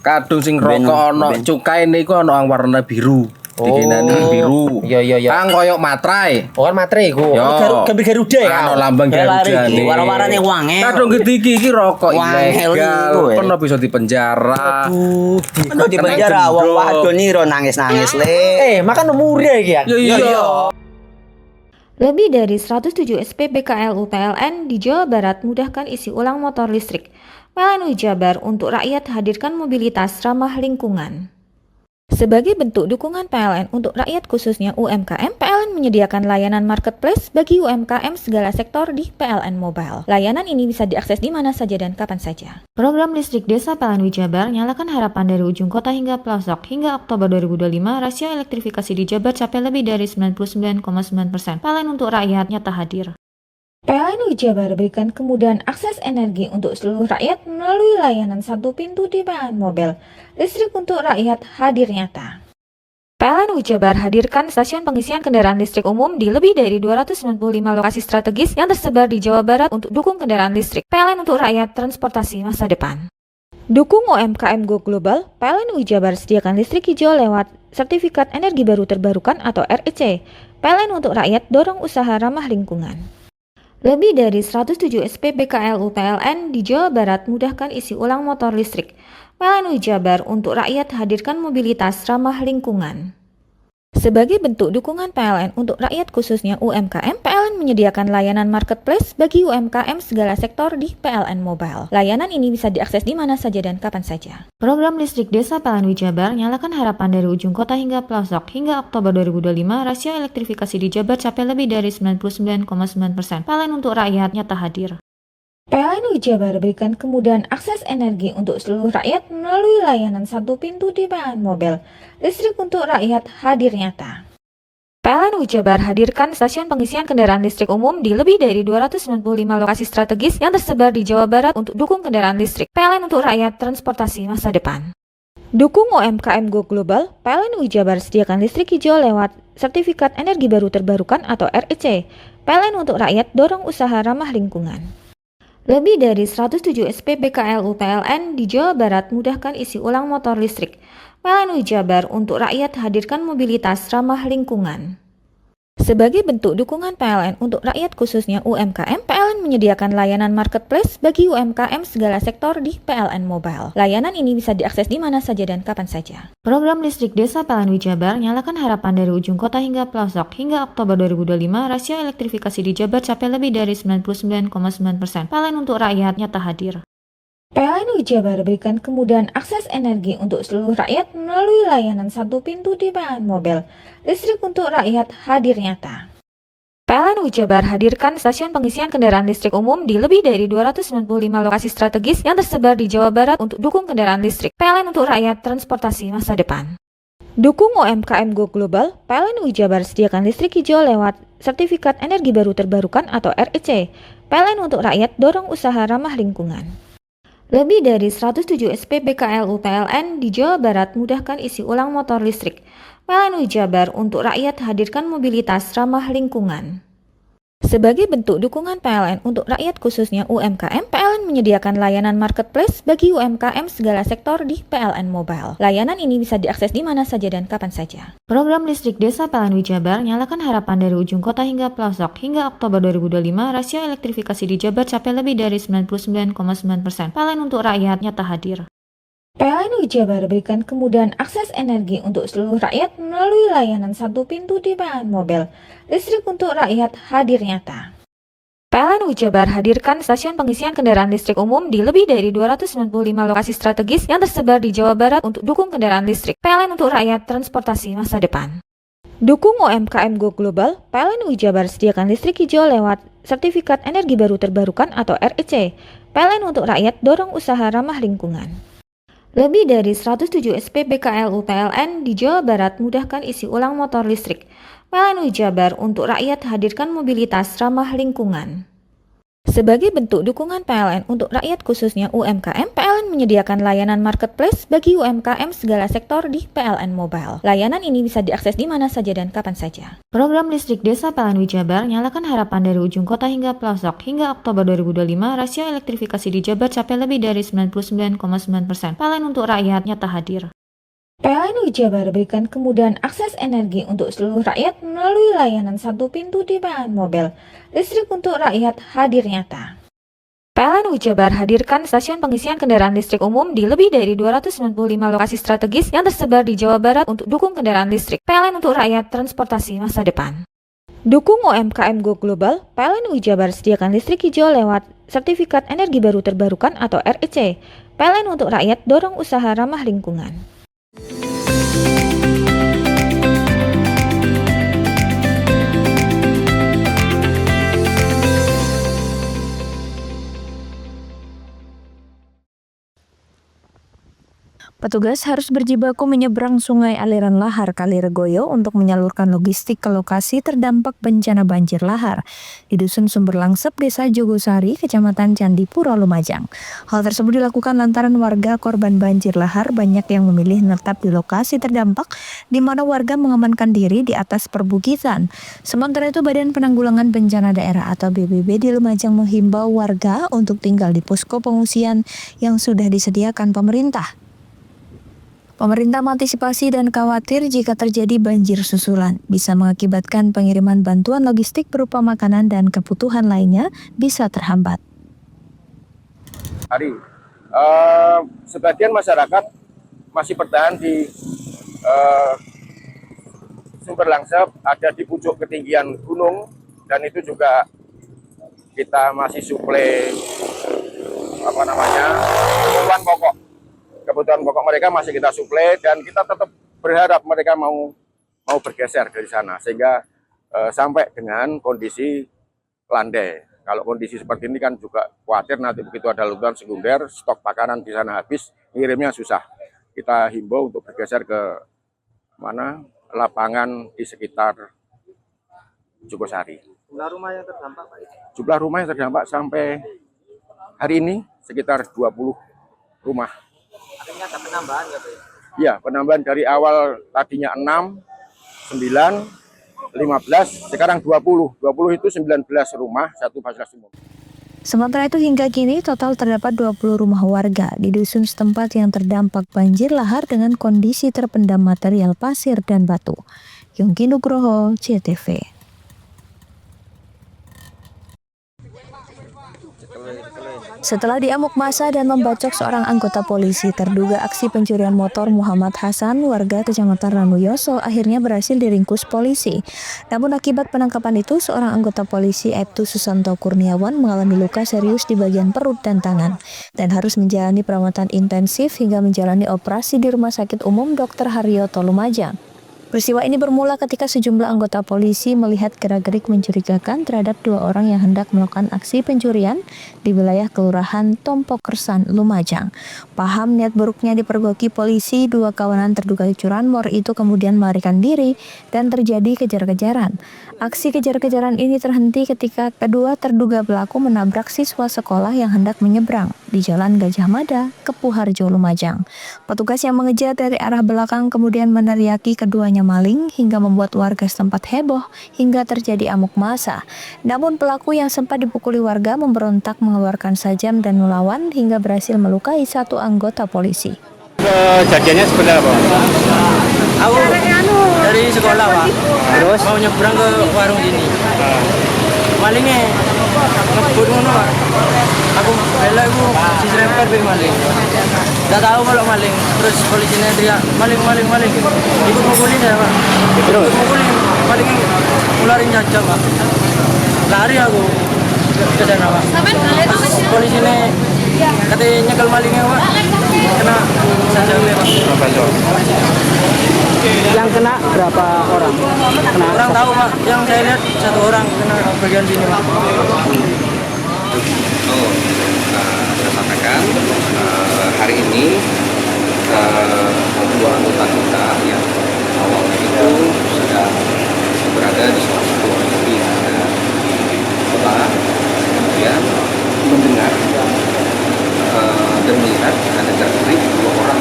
Kadung sing rokok ana cukaine iku ana warna biru. Dikenani biru. Iya. Kang koyo matrai. Oh kan matrai iku. Gambar Garuda ya. Ono lambang Garuda. Warna-warnane wange. Kadung iki rokok ilegal. Pernah bisa dipenjara. Aduh, dipenjara wong wadon iro nangis-nangis le. Makan murah iki ya. Iya. Lebih dari 107 SPBKLU PLN di Jawa Barat mudahkan isi ulang motor listrik. PLN Jabar untuk rakyat hadirkan mobilitas ramah lingkungan. Sebagai bentuk dukungan PLN untuk rakyat khususnya UMKM, PLN menyediakan layanan marketplace bagi UMKM segala sektor di PLN Mobile. Layanan ini bisa diakses di mana saja dan kapan saja. Program listrik desa PLN Jabar nyalakan harapan dari ujung kota hingga pelosok. Hingga Oktober 2025, rasio elektrifikasi di Jabar capai lebih dari 99,9%. PLN untuk rakyat nyata hadir. PLN Jabar berikan kemudahan akses energi untuk seluruh rakyat melalui layanan satu pintu di PLN Mobile. Listrik untuk rakyat hadir nyata. PLN Jabar hadirkan stasiun pengisian kendaraan listrik umum di lebih dari 295 lokasi strategis yang tersebar di Jawa Barat untuk dukung kendaraan listrik. PLN untuk rakyat, transportasi masa depan. Dukung UMKM Go Global, PLN UI Jabar sediakan listrik hijau lewat Sertifikat Energi Baru Terbarukan atau REC. PLN untuk rakyat dorong usaha ramah lingkungan. Lebih dari 107 SPBKLU PLN di Jawa Barat mudahkan isi ulang motor listrik. PLN UI Jabar untuk rakyat hadirkan mobilitas ramah lingkungan. Sebagai bentuk dukungan PLN untuk rakyat khususnya UMKM, PLN menyediakan layanan marketplace bagi UMKM segala sektor di PLN Mobile. Layanan ini bisa diakses di mana saja dan kapan saja. Program listrik desa PLN UI Jabar nyalakan harapan dari ujung kota hingga pelosok. Hingga Oktober 2025, rasio elektrifikasi di Jabar capai lebih dari 99,9%. PLN untuk rakyat nyata hadir. PLN UI Jabar berikan kemudahan akses energi untuk seluruh rakyat melalui layanan satu pintu di PLN Mobile. Listrik untuk rakyat hadir nyata. PLN UI Jabar hadirkan stasiun pengisian kendaraan listrik umum di lebih dari 295 lokasi strategis yang tersebar di Jawa Barat untuk dukung kendaraan listrik. PLN untuk rakyat transportasi masa depan. Dukung UMKM Go Global, PLN UI Jabar sediakan listrik hijau lewat Sertifikat Energi Baru Terbarukan atau REC. PLN untuk rakyat dorong usaha ramah lingkungan. Lebih dari 107 SPBKLU PLN di Jawa Barat mudahkan isi ulang motor listrik. PLN UI Jabar untuk rakyat hadirkan mobilitas ramah lingkungan. Sebagai bentuk dukungan PLN untuk rakyat khususnya UMKM, PLN menyediakan layanan marketplace bagi UMKM segala sektor di PLN Mobile. Layanan ini bisa diakses di mana saja dan kapan saja. Program listrik desa PLN UI Jabar nyalakan harapan dari ujung kota hingga pelosok. Hingga Oktober 2025, rasio elektrifikasi di Jabar capai lebih dari 99,9%. PLN untuk rakyat nyata hadir. PLN UI Jabar berikan kemudahan akses energi untuk seluruh rakyat melalui layanan satu pintu di PLN Mobile. Listrik untuk rakyat hadir nyata. PLN UI Jabar hadirkan stasiun pengisian kendaraan listrik umum di lebih dari 295 lokasi strategis yang tersebar di Jawa Barat untuk dukung kendaraan listrik. PLN untuk rakyat transportasi masa depan. Dukung UMKM Go Global, PLN UI Jabar sediakan listrik hijau lewat Sertifikat Energi Baru Terbarukan atau REC. PLN untuk rakyat dorong usaha ramah lingkungan. Lebih dari 107 SPBKLU PLN di Jawa Barat mudahkan isi ulang motor listrik. PLN UI Jabar untuk rakyat hadirkan mobilitas ramah lingkungan. Sebagai bentuk dukungan PLN untuk rakyat khususnya UMKM, PLN menyediakan layanan marketplace bagi UMKM segala sektor di PLN Mobile. Layanan ini bisa diakses di mana saja dan kapan saja. Program listrik desa PLN UI Jabar nyalakan harapan dari ujung kota hingga pelosok. Hingga Oktober 2025, rasio elektrifikasi di Jabar capai lebih dari 99,9%. PLN untuk rakyat nyata hadir. PLN UI Jabar berikan kemudahan akses energi untuk seluruh rakyat melalui layanan satu pintu di PLN Mobile. Listrik untuk rakyat hadir nyata. PLN UI Jabar hadirkan stasiun pengisian kendaraan listrik umum di lebih dari 295 lokasi strategis yang tersebar di Jawa Barat untuk dukung kendaraan listrik. PLN untuk rakyat transportasi masa depan. Dukung UMKM Go Global, PLN UI Jabar sediakan listrik hijau lewat Sertifikat Energi Baru Terbarukan atau REC. PLN untuk rakyat dorong usaha ramah lingkungan. Lebih dari 107 SPBKLU PLN di Jawa Barat mudahkan isi ulang motor listrik. PLN UI Jabar untuk rakyat hadirkan mobilitas ramah lingkungan. Sebagai bentuk dukungan PLN untuk rakyat khususnya UMKM, PLN menyediakan layanan marketplace bagi UMKM segala sektor di PLN Mobile. Layanan ini bisa diakses di mana saja dan kapan saja. Program listrik desa PLN UI Jabar nyalakan harapan dari ujung kota hingga pelosok. Hingga Oktober 2025, rasio elektrifikasi di Jabar capai lebih dari 99,9%. PLN untuk rakyat nyata hadir. PLN UI Jabar berikan kemudahan akses energi untuk seluruh rakyat melalui layanan satu pintu di PLN Mobile. Listrik untuk rakyat hadir nyata. PLN UI Jabar hadirkan stasiun pengisian kendaraan listrik umum di lebih dari 295 lokasi strategis yang tersebar di Jawa Barat untuk dukung kendaraan listrik. PLN untuk rakyat transportasi masa depan. Dukung UMKM Go Global, PLN UI Jabar sediakan listrik hijau lewat Sertifikat Energi Baru Terbarukan atau REC. PLN untuk rakyat dorong usaha ramah lingkungan. Petugas harus berjibaku menyeberang sungai aliran lahar Kali Regoyo untuk menyalurkan logistik ke lokasi terdampak bencana banjir lahar di Dusun Sumber Langsep, Desa Jogosari, Kecamatan Candipuro, Lumajang. Hal tersebut dilakukan lantaran warga korban banjir lahar banyak yang memilih menetap di lokasi terdampak, di mana warga mengamankan diri di atas perbukitan. Sementara itu, Badan Penanggulangan Bencana Daerah atau BPBD di Lumajang menghimbau warga untuk tinggal di posko pengungsian yang sudah disediakan pemerintah. Pemerintah mengantisipasi dan khawatir jika terjadi banjir susulan, bisa mengakibatkan pengiriman bantuan logistik berupa makanan dan kebutuhan lainnya bisa terhambat. Sebagian masyarakat masih bertahan di Sumber Langsep, ada di pucuk ketinggian gunung, dan itu juga kita masih suplai kebutuhan pokok mereka masih kita suplai, dan kita tetap berharap mereka mau bergeser dari sana sehingga sampai dengan kondisi landai. Kalau kondisi seperti ini kan juga khawatir nanti begitu ada letusan sekunder, stok makanan di sana habis, ngirimnya susah. Kita himbau untuk bergeser ke lapangan di sekitar Jogosari. Jumlah rumah yang terdampak, Pak? Jumlah rumah yang terdampak sampai hari ini sekitar 20 rumah. Artinya ada penambahan ya, Pak? Iya, penambahan dari awal tadinya 6, 9, 15, sekarang 20. 20 itu 19 rumah, satu fasilitas umum. Sementara itu hingga kini total terdapat 20 rumah warga di dusun setempat yang terdampak banjir lahar dengan kondisi terpendam material pasir dan batu. Yongki Nugroho, CTV. Setelah diamuk massa dan membacok seorang anggota polisi, terduga aksi pencurian motor Muhammad Hasan, warga Kecamatan Ranuyoso, akhirnya berhasil diringkus polisi. Namun akibat penangkapan itu, seorang anggota polisi Aibtu Susanto Kurniawan mengalami luka serius di bagian perut dan tangan dan harus menjalani perawatan intensif hingga menjalani operasi di Rumah Sakit Umum Dr. Haryoto, Lumajang. Peristiwa ini bermula ketika sejumlah anggota polisi melihat gerak-gerik mencurigakan terhadap 2 orang yang hendak melakukan aksi pencurian di wilayah Kelurahan Tompokersan, Lumajang. Paham niat buruknya dipergoki polisi, 2 kawanan terduga curanmor itu kemudian melarikan diri dan terjadi kejar-kejaran. Aksi kejar-kejaran ini terhenti ketika kedua terduga pelaku menabrak siswa sekolah yang hendak menyeberang di Jalan Gajah Mada, Kepuharjo, Lumajang. Petugas yang mengejar dari arah belakang kemudian meneriaki keduanya maling hingga membuat warga setempat heboh hingga terjadi amuk massa. Namun pelaku yang sempat dipukuli warga memberontak mengeluarkan sajam dan melawan hingga berhasil melukai 1 anggota polisi. Kejadiannya sebenarnya apa? Aku dari sekolah, Pak. Terus mau nyebrang ke warung sini. Malingnya ngebut ngono, Pak. Aku bela aku diserempet be maling. Enggak tahu kalau maling. Terus polisinya teriak, "Maling, maling, maling." Ikut mukulin saya, Pak. Terus mukulin, maling ngularin jajak, Pak. Lari aku ke sana, Pak. Terus polisinya katanya nyekel malingnya, Pak. Kena sajamnya, Pak. Yang kena berapa orang? Kurang tahu, Pak. Yang saya lihat 1 orang kena bagian sini, Pak. Saya sampaikan hari ini 2 anggota kita yang awalnya itu sedang berada di salah satu lokasi yang ada di kota, kemudian mendengar dan melihat ada gerak-gerik 2 orang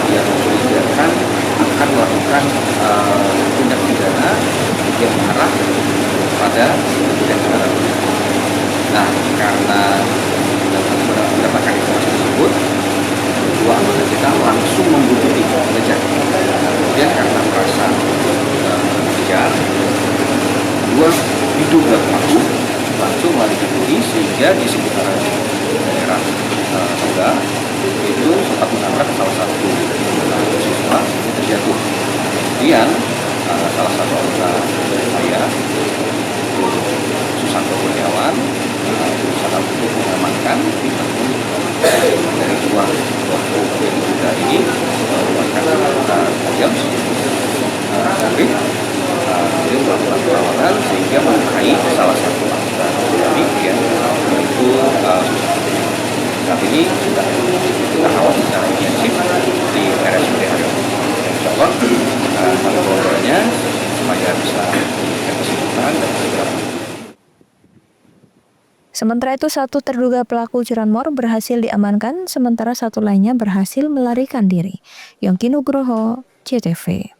yang mencurigakan akan melakukan tindak pidana yang mengarah pada tindak pidana. Nah, karena mendapatkan informasi tersebut, 2 anggota kita langsung membuntuti mengejar. Kemudian karena merasa dikejar, 2 diduga pelaku langsung melarikan diri sehingga di sekitaran daerah Tengah itu sempat menabrak salah satu siswa yang terjatuh. Kemudian salah satu anggota saya, Susanto Kurniawan, berusaha untuk mengamankan dari 2 pelaku yang diduga ini melakukan tajam sampai kemudian melakukan perawatan sehingga melukai salah satu anggota kami yang itu saat ini sudah kita kawal secara intensif Sementara itu, satu terduga pelaku curanmor berhasil diamankan, sementara satu lainnya berhasil melarikan diri. Yongki Nugroho, CTV.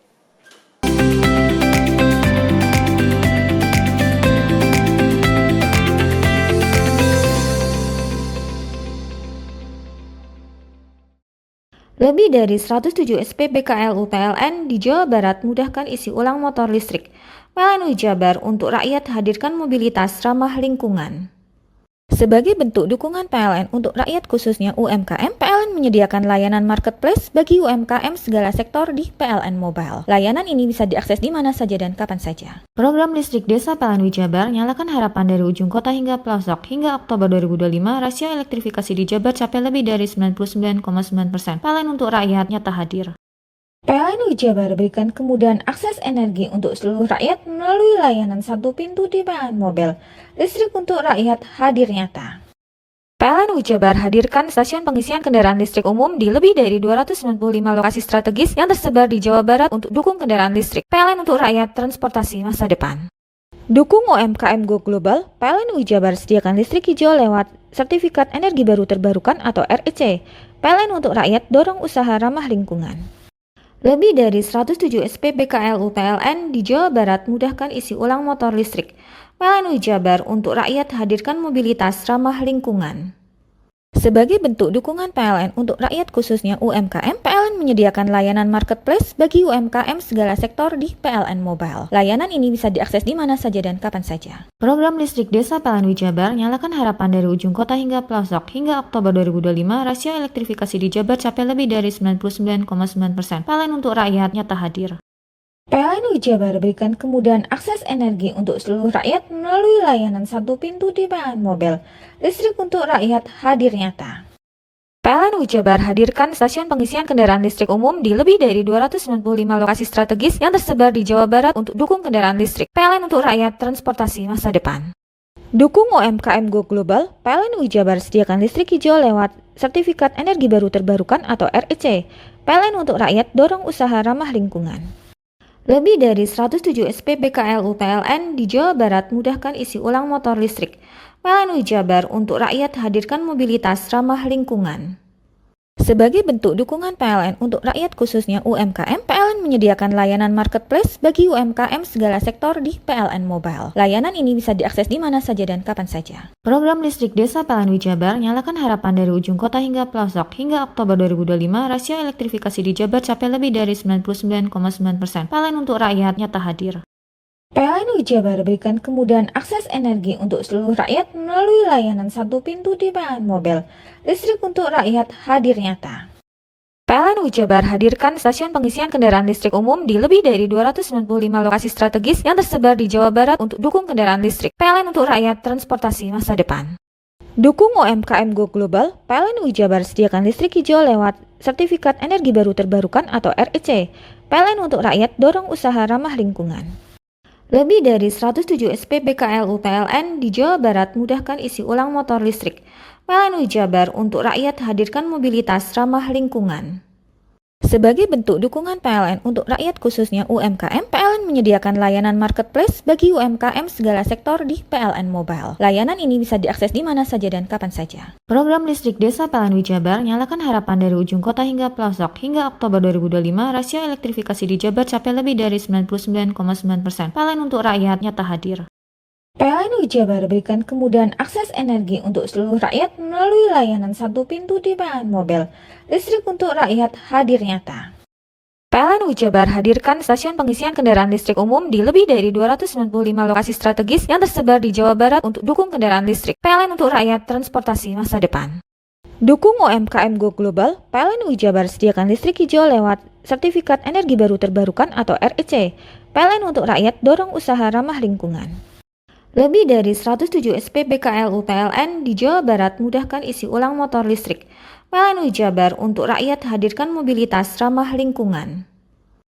Lebih dari 107 SPBKLU PLN di Jawa Barat mudahkan isi ulang motor listrik. PLN Jabar untuk rakyat hadirkan mobilitas ramah lingkungan. Sebagai bentuk dukungan PLN untuk rakyat khususnya UMKM, PLN menyediakan layanan marketplace bagi UMKM segala sektor di PLN Mobile. Layanan ini bisa diakses di mana saja dan kapan saja. Program listrik desa PLN Jabar nyalakan harapan dari ujung kota hingga pelosok. Hingga Oktober 2025, rasio elektrifikasi di Jabar capai lebih dari 99,9%. PLN untuk rakyat nyata hadir. PLN Jabar berikan kemudahan akses energi untuk seluruh rakyat melalui layanan satu pintu di PLN Mobile. Listrik untuk rakyat hadir nyata. PLN Jabar hadirkan stasiun pengisian kendaraan listrik umum di lebih dari 295 lokasi strategis yang tersebar di Jawa Barat untuk dukung kendaraan listrik. PLN untuk rakyat transportasi masa depan. Dukung UMKM Go Global, PLN Jabar sediakan listrik hijau lewat Sertifikat Energi Baru Terbarukan atau REC. PLN untuk rakyat dorong usaha ramah lingkungan. Lebih dari 107 SPBKLU PLN di Jawa Barat mudahkan isi ulang motor listrik. PLN Jabar untuk rakyat hadirkan mobilitas ramah lingkungan. Sebagai bentuk dukungan PLN untuk rakyat khususnya UMKM, PLN menyediakan layanan marketplace bagi UMKM segala sektor di PLN Mobile. Layanan ini bisa diakses di mana saja dan kapan saja. Program listrik desa PLN Jabar nyalakan harapan dari ujung kota hingga pelosok. Hingga Oktober 2025, rasio elektrifikasi di Jabar capai lebih dari 99,9%. PLN untuk rakyat nyata hadir. PLN Jabar berikan kemudahan akses energi untuk seluruh rakyat melalui layanan satu pintu di PLN Mobile. Listrik untuk rakyat hadir nyata. PLN Jabar hadirkan stasiun pengisian kendaraan listrik umum di lebih dari 295 lokasi strategis yang tersebar di Jawa Barat untuk dukung kendaraan listrik. PLN untuk rakyat transportasi masa depan. Dukung UMKM Go Global, PLN Jabar sediakan listrik hijau lewat Sertifikat Energi Baru Terbarukan atau REC. PLN untuk rakyat dorong usaha ramah lingkungan. Lebih dari 107 SPBKLU PLN di Jawa Barat mudahkan isi ulang motor listrik. PLN Jabar untuk rakyat hadirkan mobilitas ramah lingkungan. Sebagai bentuk dukungan PLN untuk rakyat khususnya UMKM, PLN menyediakan layanan marketplace bagi UMKM segala sektor di PLN Mobile. Layanan ini bisa diakses di mana saja dan kapan saja. Program listrik desa PLN Jabar nyalakan harapan dari ujung kota hingga pelosok. Hingga Oktober 2025, rasio elektrifikasi di Jabar capai lebih dari 99,9%. PLN untuk rakyat nyata hadir. PLN Jabar berikan kemudahan akses energi untuk seluruh rakyat melalui layanan satu pintu di PLN Mobile. Listrik untuk rakyat hadir nyata. PLN Jabar hadirkan stasiun pengisian kendaraan listrik umum di lebih dari 295 lokasi strategis yang tersebar di Jawa Barat untuk dukung kendaraan listrik. PLN untuk rakyat transportasi masa depan. Dukung UMKM Go Global, PLN Jabar sediakan listrik hijau lewat Sertifikat Energi Baru Terbarukan atau REC. PLN untuk rakyat dorong usaha ramah lingkungan. Lebih dari 107 SPBKLU PLN di Jawa Barat mudahkan isi ulang motor listrik. PLN Jabar untuk rakyat hadirkan mobilitas ramah lingkungan. Sebagai bentuk dukungan PLN untuk rakyat khususnya UMKM, PLN menyediakan layanan marketplace bagi UMKM segala sektor di PLN Mobile. Layanan ini bisa diakses di mana saja dan kapan saja. Program listrik desa PLN Jabar nyalakan harapan dari ujung kota hingga pelosok. Hingga Oktober 2025, rasio elektrifikasi di Jabar capai lebih dari 99,9%. PLN untuk rakyat nyata hadir. PLN Jabar berikan kemudahan akses energi untuk seluruh rakyat melalui layanan satu pintu di PLN Mobile. Listrik untuk rakyat hadir nyata. PLN Jabar hadirkan stasiun pengisian kendaraan listrik umum di lebih dari 295 lokasi strategis yang tersebar di Jawa Barat untuk dukung kendaraan listrik. PLN untuk rakyat transportasi masa depan. Dukung UMKM Go Global, PLN Jabar sediakan listrik hijau lewat Sertifikat Energi Baru Terbarukan atau REC. PLN untuk rakyat dorong usaha ramah lingkungan. Lebih dari 107 SPBKLU PLN di Jawa Barat mudahkan isi ulang motor listrik. PLN Jabar untuk rakyat hadirkan mobilitas ramah lingkungan.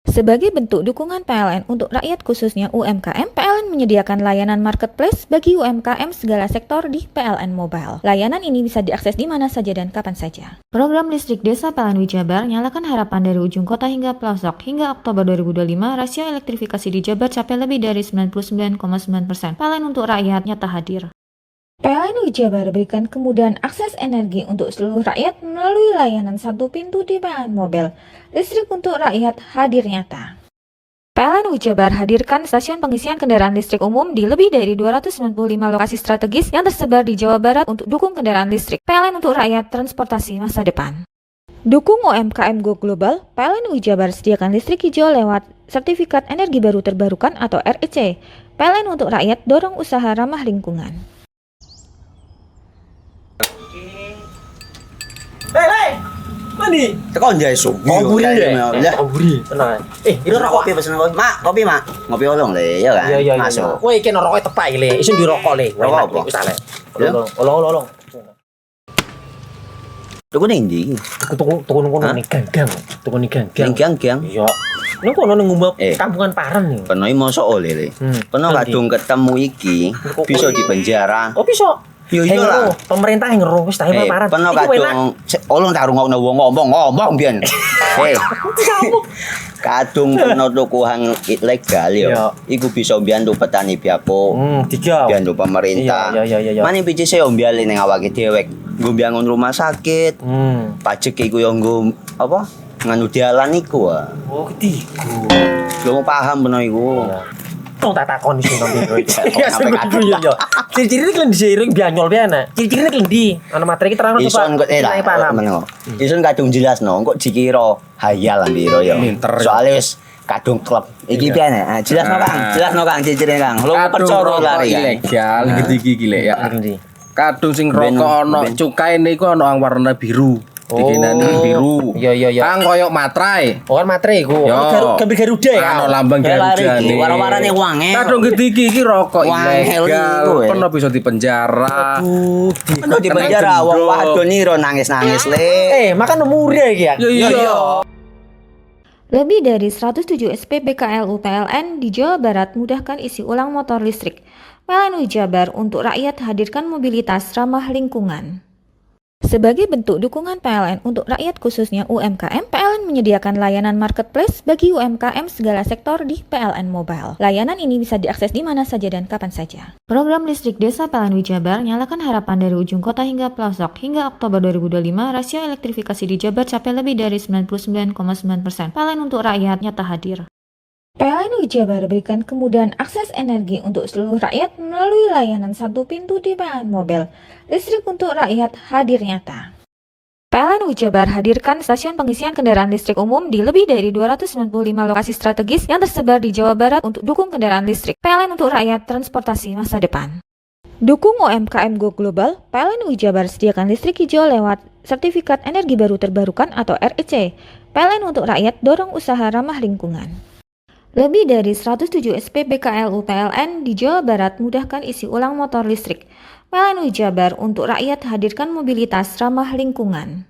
Sebagai bentuk dukungan PLN untuk rakyat khususnya UMKM, PLN menyediakan layanan marketplace bagi UMKM segala sektor di PLN Mobile. Layanan ini bisa diakses di mana saja dan kapan saja. Program listrik desa PLN Jabar nyalakan harapan dari ujung kota hingga pelosok. Hingga Oktober 2025, rasio elektrifikasi di Jabar capai lebih dari 99,9%. PLN untuk rakyat nyata hadir. PLN Jabar berikan kemudahan akses energi untuk seluruh rakyat melalui layanan satu pintu di PLN Mobile. Listrik untuk rakyat hadir nyata. PLN Jabar hadirkan stasiun pengisian kendaraan listrik umum di lebih dari 295 lokasi strategis yang tersebar di Jawa Barat untuk dukung kendaraan listrik. PLN untuk rakyat transportasi masa depan. Dukung UMKM Go Global, PLN Jabar sediakan listrik hijau lewat Sertifikat Energi Baru Terbarukan atau REC. PLN untuk rakyat dorong usaha ramah lingkungan. Hei, mandi. Tekan jaya su. Koburi ya. Koburi, tenang. Ini rokok kopi pesen kopi. Mak, kopi mak. Ngopi olong le, ya kan? Iya. Masuk. Kowe iki rokok tepak le, isin dirokok le. Rokok apa? Wis ale. Olong. Tuku ning ndi? Tuku nang kono ning gang. Tuku ning gang. Ning gang. Iya. Nang kono ning ngumbat kampungan Paren nih. Penoi mosok oleh le. Peno kadung ketemu iki bisa dipenjara. Oh bisa. Yo iya lah. Pemerintah yang ngeruh wis ta Paren. Peno kadung olong tak rungokno wong ngomong biyen. Kadung peno tuku hang ilegal yo. Iku bisa mbiyantu petani biako. Mbiyantu pemerintah. Iya. Mane pici se ombyale ning awake dhewek. Nggo mbangun rumah sakit. Pajak iku yo nggo apa? Nganu dalan iku. Oh, ketiku. Lo paham peno iku. Tong tak takoni sing nang biro iki. Iya. Ciri-ciri iki diseiring bianyol piye ciri-ciri iki ndi? Ana materi iki terang Ison kok meneng. Ison kadung jelasno, kok dikira hayal biro ya. Soale wis kadung klub. Iki piye nek? Jelasno Kang ciri-ciri Kang. Lo percaya lari ilegal iki lek ya. Kadung sing rokok ana cukae niku ana warna biru. Dikenani biru. Iya. Kang koyo matrai. Oh kan matrai iku. Gambar Garuda ya. Ana lambang Garuda iki. Warna-warnane wange. Kadung gedhi iki rokok ilegal. Pernah bisa dipenjara. Pernah dipenjara wong wadon iro nangis-nangis le. Makan murah iki ya. Iya. Lebih dari 107 SPBKLU PLN di Jawa Barat mudahkan isi ulang motor listrik. PLN Jabar untuk rakyat hadirkan mobilitas ramah lingkungan. Sebagai bentuk dukungan PLN untuk rakyat khususnya UMKM, PLN menyediakan layanan marketplace bagi UMKM segala sektor di PLN Mobile. Layanan ini bisa diakses di mana saja dan kapan saja. Program listrik desa PLN Jabar nyalakan harapan dari ujung kota hingga pelosok. Hingga Oktober 2025, rasio elektrifikasi di Jabar capai lebih dari 99,9%. PLN untuk rakyat nyata hadir. PLN Jabar berikan kemudahan akses energi untuk seluruh rakyat melalui layanan satu pintu di PLN Mobile. Listrik untuk rakyat hadir nyata. PLN Jabar hadirkan stasiun pengisian kendaraan listrik umum di lebih dari 295 lokasi strategis yang tersebar di Jawa Barat untuk dukung kendaraan listrik. PLN untuk rakyat transportasi masa depan. Dukung UMKM Go Global, PLN Jabar sediakan listrik hijau lewat Sertifikat Energi Baru Terbarukan atau REC. PLN untuk rakyat dorong usaha ramah lingkungan. Lebih dari 107 SPBKLU PLN di Jawa Barat mudahkan isi ulang motor listrik. PLN Jabar untuk rakyat hadirkan mobilitas ramah lingkungan.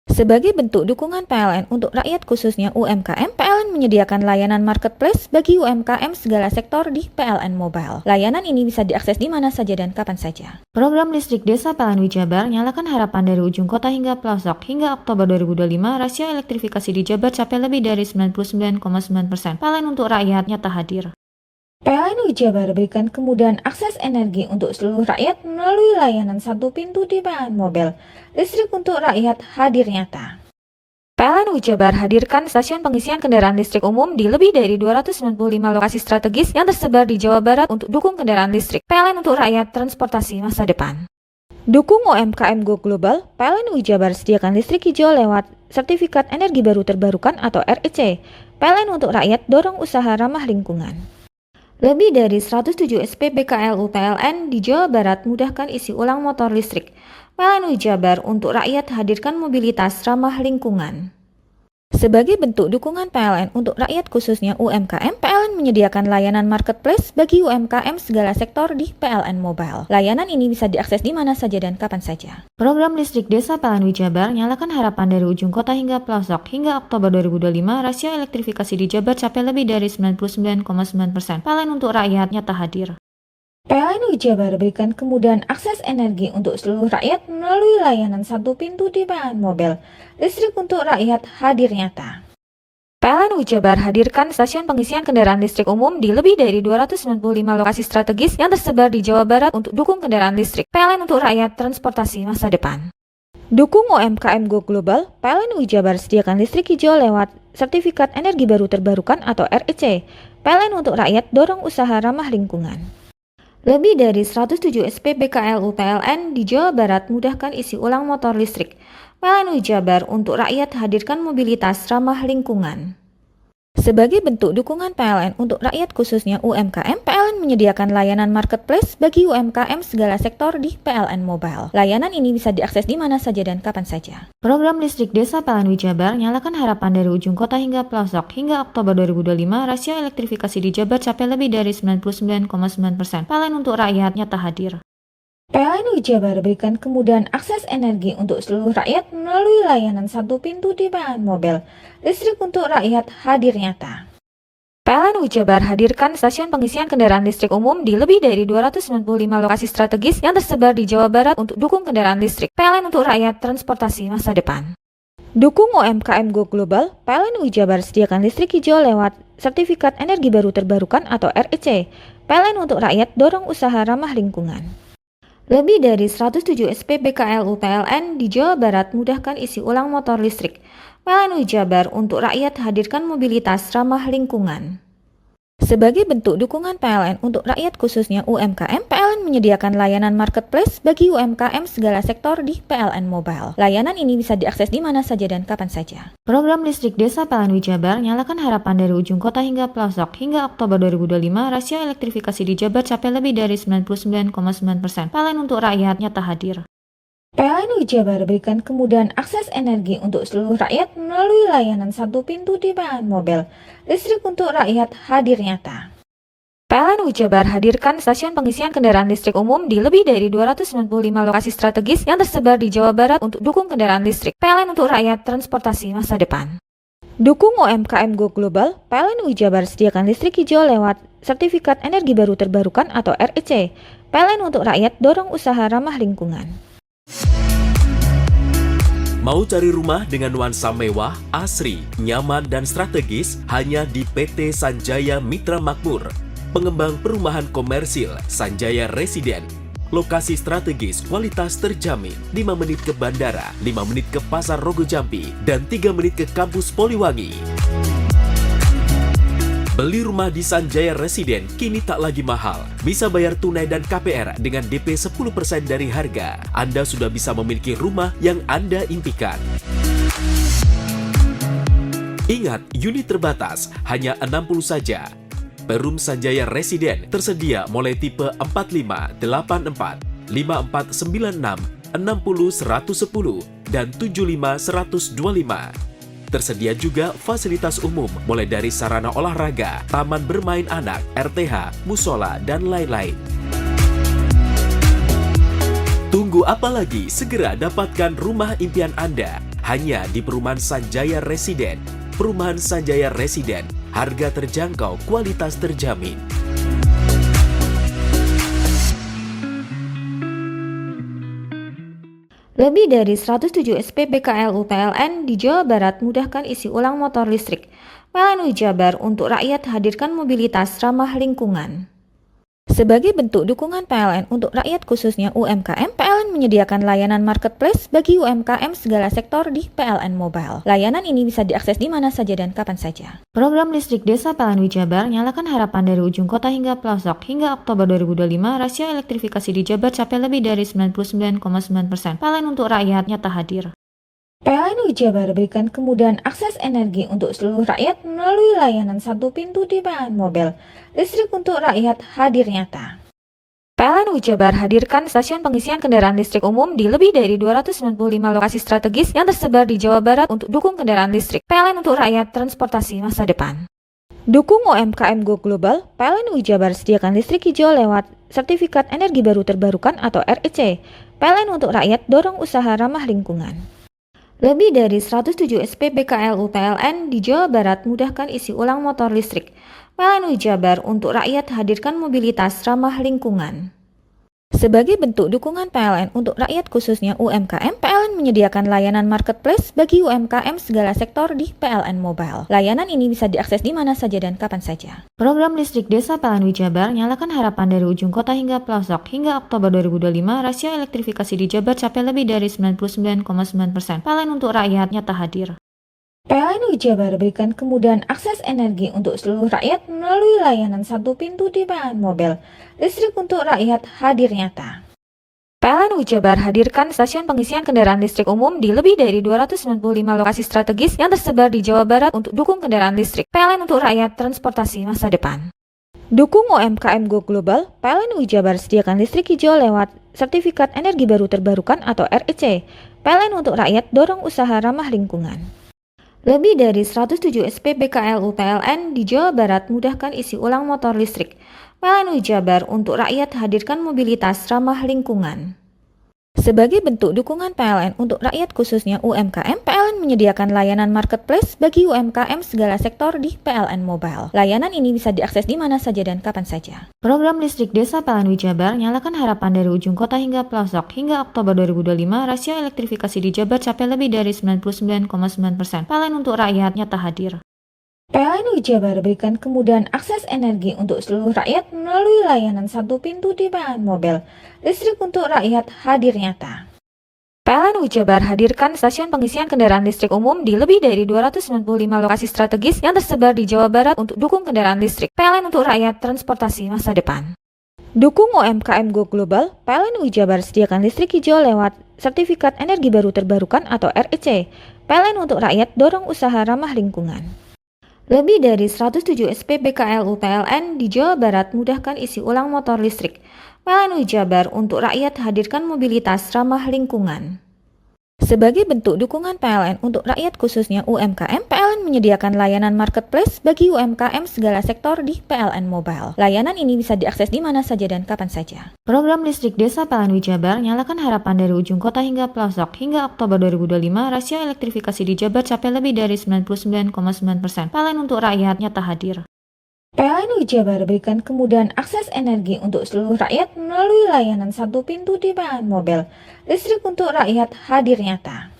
Sebagai bentuk dukungan PLN untuk rakyat khususnya UMKM, PLN menyediakan layanan marketplace bagi UMKM segala sektor di PLN Mobile. Layanan ini bisa diakses di mana saja dan kapan saja. Program listrik desa PLN Jabar nyalakan harapan dari ujung kota hingga pelosok. Hingga Oktober 2025, rasio elektrifikasi di Jabar capai lebih dari 99,9%. PLN untuk rakyat nyata hadir. PLN Jabar berikan kemudahan akses energi untuk seluruh rakyat melalui layanan satu pintu di PLN Mobile. Listrik untuk rakyat hadir nyata. PLN Jabar hadirkan stasiun pengisian kendaraan listrik umum di lebih dari 295 lokasi strategis yang tersebar di Jawa Barat untuk dukung kendaraan listrik. PLN untuk rakyat transportasi masa depan. Dukung UMKM Go Global, PLN Jabar sediakan listrik hijau lewat Sertifikat Energi Baru Terbarukan atau REC. PLN untuk rakyat dorong usaha ramah lingkungan. Lebih dari 107 SPBKLU PLN di Jawa Barat mudahkan isi ulang motor listrik. PLN Jabar untuk rakyat hadirkan mobilitas ramah lingkungan. Sebagai bentuk dukungan PLN untuk rakyat khususnya UMKM, PLN menyediakan layanan marketplace bagi UMKM segala sektor di PLN Mobile. Layanan ini bisa diakses di mana saja dan kapan saja. Program listrik desa PLN Jabar nyalakan harapan dari ujung kota hingga pelosok. Hingga Oktober 2025, rasio elektrifikasi di Jabar capai lebih dari 99,9%. PLN untuk rakyat nyata hadir. PLN Jabar berikan kemudahan akses energi untuk seluruh rakyat melalui layanan satu pintu di PLN Mobile. Listrik untuk rakyat hadir nyata. PLN Jabar hadirkan stasiun pengisian kendaraan listrik umum di lebih dari 295 lokasi strategis yang tersebar di Jawa Barat untuk dukung kendaraan listrik. PLN untuk rakyat, transportasi masa depan. Dukung UMKM Go Global, PLN Jabar sediakan listrik hijau lewat Sertifikat Energi Baru Terbarukan atau REC. PLN untuk rakyat, dorong usaha ramah lingkungan. Lebih dari 107 SPBKLU PLN di Jawa Barat mudahkan isi ulang motor listrik. PLN Jabar untuk rakyat hadirkan mobilitas ramah lingkungan. Sebagai bentuk dukungan PLN untuk rakyat khususnya UMKM, PLN menyediakan layanan marketplace bagi UMKM segala sektor di PLN Mobile. Layanan ini bisa diakses di mana saja dan kapan saja. Program listrik desa PLN Jabar nyalakan harapan dari ujung kota hingga pelosok. Hingga Oktober 2025, rasio elektrifikasi di Jabar capai lebih dari 99,9%. PLN untuk rakyat nyata hadir. PLN Jabar berikan kemudahan akses energi untuk seluruh rakyat melalui layanan satu pintu di PLN Mobile. Listrik untuk rakyat hadir nyata. PLN Jabar hadirkan stasiun pengisian kendaraan listrik umum di lebih dari 295 lokasi strategis yang tersebar di Jawa Barat untuk dukung kendaraan listrik. PLN untuk rakyat, transportasi masa depan. Dukung UMKM Go Global, PLN Jabar sediakan listrik hijau lewat Sertifikat Energi Baru Terbarukan atau REC. PLN untuk rakyat, dorong usaha ramah lingkungan. Lebih dari 107 SPBKLU PLN di Jawa Barat mudahkan isi ulang motor listrik. PLN Jabar untuk rakyat hadirkan mobilitas ramah lingkungan. Sebagai bentuk dukungan PLN untuk rakyat khususnya UMKM, PLN menyediakan layanan marketplace bagi UMKM segala sektor di PLN Mobile. Layanan ini bisa diakses di mana saja dan kapan saja. Program listrik desa PLN Jabar nyalakan harapan dari ujung kota hingga pelosok. Hingga Oktober 2025, rasio elektrifikasi di Jabar capai lebih dari 99,9%. PLN untuk rakyat nyata hadir. PLN Jabar berikan kemudahan akses energi untuk seluruh rakyat melalui layanan satu pintu di PLN Mobile. Listrik untuk rakyat hadir nyata. PLN Jabar hadirkan stasiun pengisian kendaraan listrik umum di lebih dari 295 lokasi strategis yang tersebar di Jawa Barat untuk dukung kendaraan listrik. PLN untuk rakyat, transportasi masa depan. Dukung UMKM Go Global, PLN Jabar sediakan listrik hijau lewat Sertifikat Energi Baru Terbarukan atau REC. PLN untuk rakyat, dorong usaha ramah lingkungan. Mau cari rumah dengan nuansa mewah, asri, nyaman, dan strategis hanya di PT Sanjaya Mitra Makmur. Pengembang perumahan komersil Sanjaya Residen. Lokasi strategis, kualitas terjamin. 5 menit ke bandara, 5 menit ke Pasar Rogo Jambi, dan 3 menit ke kampus Poliwangi. Beli rumah di Sanjaya Residen kini tak lagi mahal. Bisa bayar tunai dan KPR dengan DP 10% dari harga. Anda sudah bisa memiliki rumah yang Anda impikan. Ingat, unit terbatas, hanya 60 saja. Perum Sanjaya Residen tersedia mulai tipe 45, 84, 5496, 60 110, dan 75 125. Tersedia juga fasilitas umum mulai dari sarana olahraga, taman bermain anak, RTH, musola, dan lain-lain. Tunggu apa lagi? Segera dapatkan rumah impian Anda hanya di Perumahan Sanjaya Residen. Perumahan Sanjaya Residen, harga terjangkau, kualitas terjamin. Lebih dari 107 SPBKLU PLN di Jawa Barat mudahkan isi ulang motor listrik. PLN Jabar untuk rakyat hadirkan mobilitas ramah lingkungan. Sebagai bentuk dukungan PLN untuk rakyat khususnya UMKM, PLN menyediakan layanan marketplace bagi UMKM segala sektor di PLN Mobile. Layanan ini bisa diakses di mana saja dan kapan saja. Program listrik desa PLN Jabar nyalakan harapan dari ujung kota hingga pelosok. Hingga Oktober 2025, rasio elektrifikasi di Jabar capai lebih dari 99,9%. PLN untuk rakyat nyata hadir. PLN Jabar berikan kemudahan akses energi untuk seluruh rakyat melalui layanan satu pintu di PLN Mobile. Listrik untuk rakyat hadir nyata. PLN Jabar hadirkan stasiun pengisian kendaraan listrik umum di lebih dari 295 lokasi strategis yang tersebar di Jawa Barat untuk dukung kendaraan listrik. PLN untuk rakyat, transportasi masa depan. Dukung UMKM Go Global, PLN Jabar sediakan listrik hijau lewat Sertifikat Energi Baru Terbarukan atau REC. PLN untuk rakyat, dorong usaha ramah lingkungan. Lebih dari 107 SPBKLU PLN di Jawa Barat mudahkan isi ulang motor listrik. PLN Jabar untuk rakyat hadirkan mobilitas ramah lingkungan. Sebagai bentuk dukungan PLN untuk rakyat khususnya UMKM, PLN PLN menyediakan layanan marketplace bagi UMKM segala sektor di PLN Mobile. Layanan ini bisa diakses di mana saja dan kapan saja. Program listrik desa PLN Wijabar nyalakan harapan dari ujung kota hingga pelosok. Hingga Oktober 2025, rasio elektrifikasi di Jabar capai lebih dari 99,9%. PLN untuk rakyat nyata hadir. PLN Wijabar berikan kemudahan akses energi untuk seluruh rakyat melalui layanan satu pintu di PLN Mobile. Listrik untuk rakyat hadir nyata. PLN Wijabar hadirkan stasiun pengisian kendaraan listrik umum di lebih dari 295 lokasi strategis yang tersebar di Jawa Barat untuk dukung kendaraan listrik. PLN untuk rakyat transportasi masa depan. Dukung UMKM Go Global, PLN Wijabar sediakan listrik hijau lewat Sertifikat Energi Baru Terbarukan atau REC. PLN untuk rakyat dorong usaha ramah lingkungan. Lebih dari 107 SPBKLU PLN di Jawa Barat mudahkan isi ulang motor listrik. PLN Wijabar untuk rakyat hadirkan mobilitas ramah lingkungan. Sebagai bentuk dukungan PLN untuk rakyat khususnya UMKM, PLN menyediakan layanan marketplace bagi UMKM segala sektor di PLN Mobile. Layanan ini bisa diakses di mana saja dan kapan saja. Program listrik desa PLN Wijabar nyalakan harapan dari ujung kota hingga pelosok. Hingga Oktober 2025, rasio elektrifikasi di Jabar capai lebih dari 99,9%. PLN untuk rakyat nyata hadir. PLN Wijabar berikan kemudahan akses energi untuk seluruh rakyat melalui layanan satu pintu di PLN Mobile. Listrik untuk rakyat hadir nyata. PLN Wijabar hadirkan stasiun pengisian kendaraan listrik umum di lebih dari 295 lokasi strategis yang tersebar di Jawa Barat untuk dukung kendaraan listrik. PLN untuk rakyat transportasi masa depan. Dukung UMKM Go Global, PLN Wijabar sediakan listrik hijau lewat Sertifikat Energi Baru Terbarukan atau REC. PLN untuk rakyat dorong usaha ramah lingkungan. Lebih dari 107 SPBKLU PLN di Jawa Barat mudahkan isi ulang motor listrik. PLN Wijabar untuk rakyat hadirkan mobilitas ramah lingkungan. Sebagai bentuk dukungan PLN untuk rakyat khususnya UMKM, PLN menyediakan layanan marketplace bagi UMKM segala sektor di PLN Mobile. Layanan ini bisa diakses di mana saja dan kapan saja. Program listrik desa PLN Wijabar nyalakan harapan dari ujung kota hingga pelosok. Hingga Oktober 2025, rasio elektrifikasi di Jabar capai lebih dari 99,9%. PLN untuk rakyat nyata hadir. PLN Wijabar berikan kemudahan akses energi untuk seluruh rakyat melalui layanan satu pintu di PLN Mobile. Listrik untuk rakyat hadir nyata.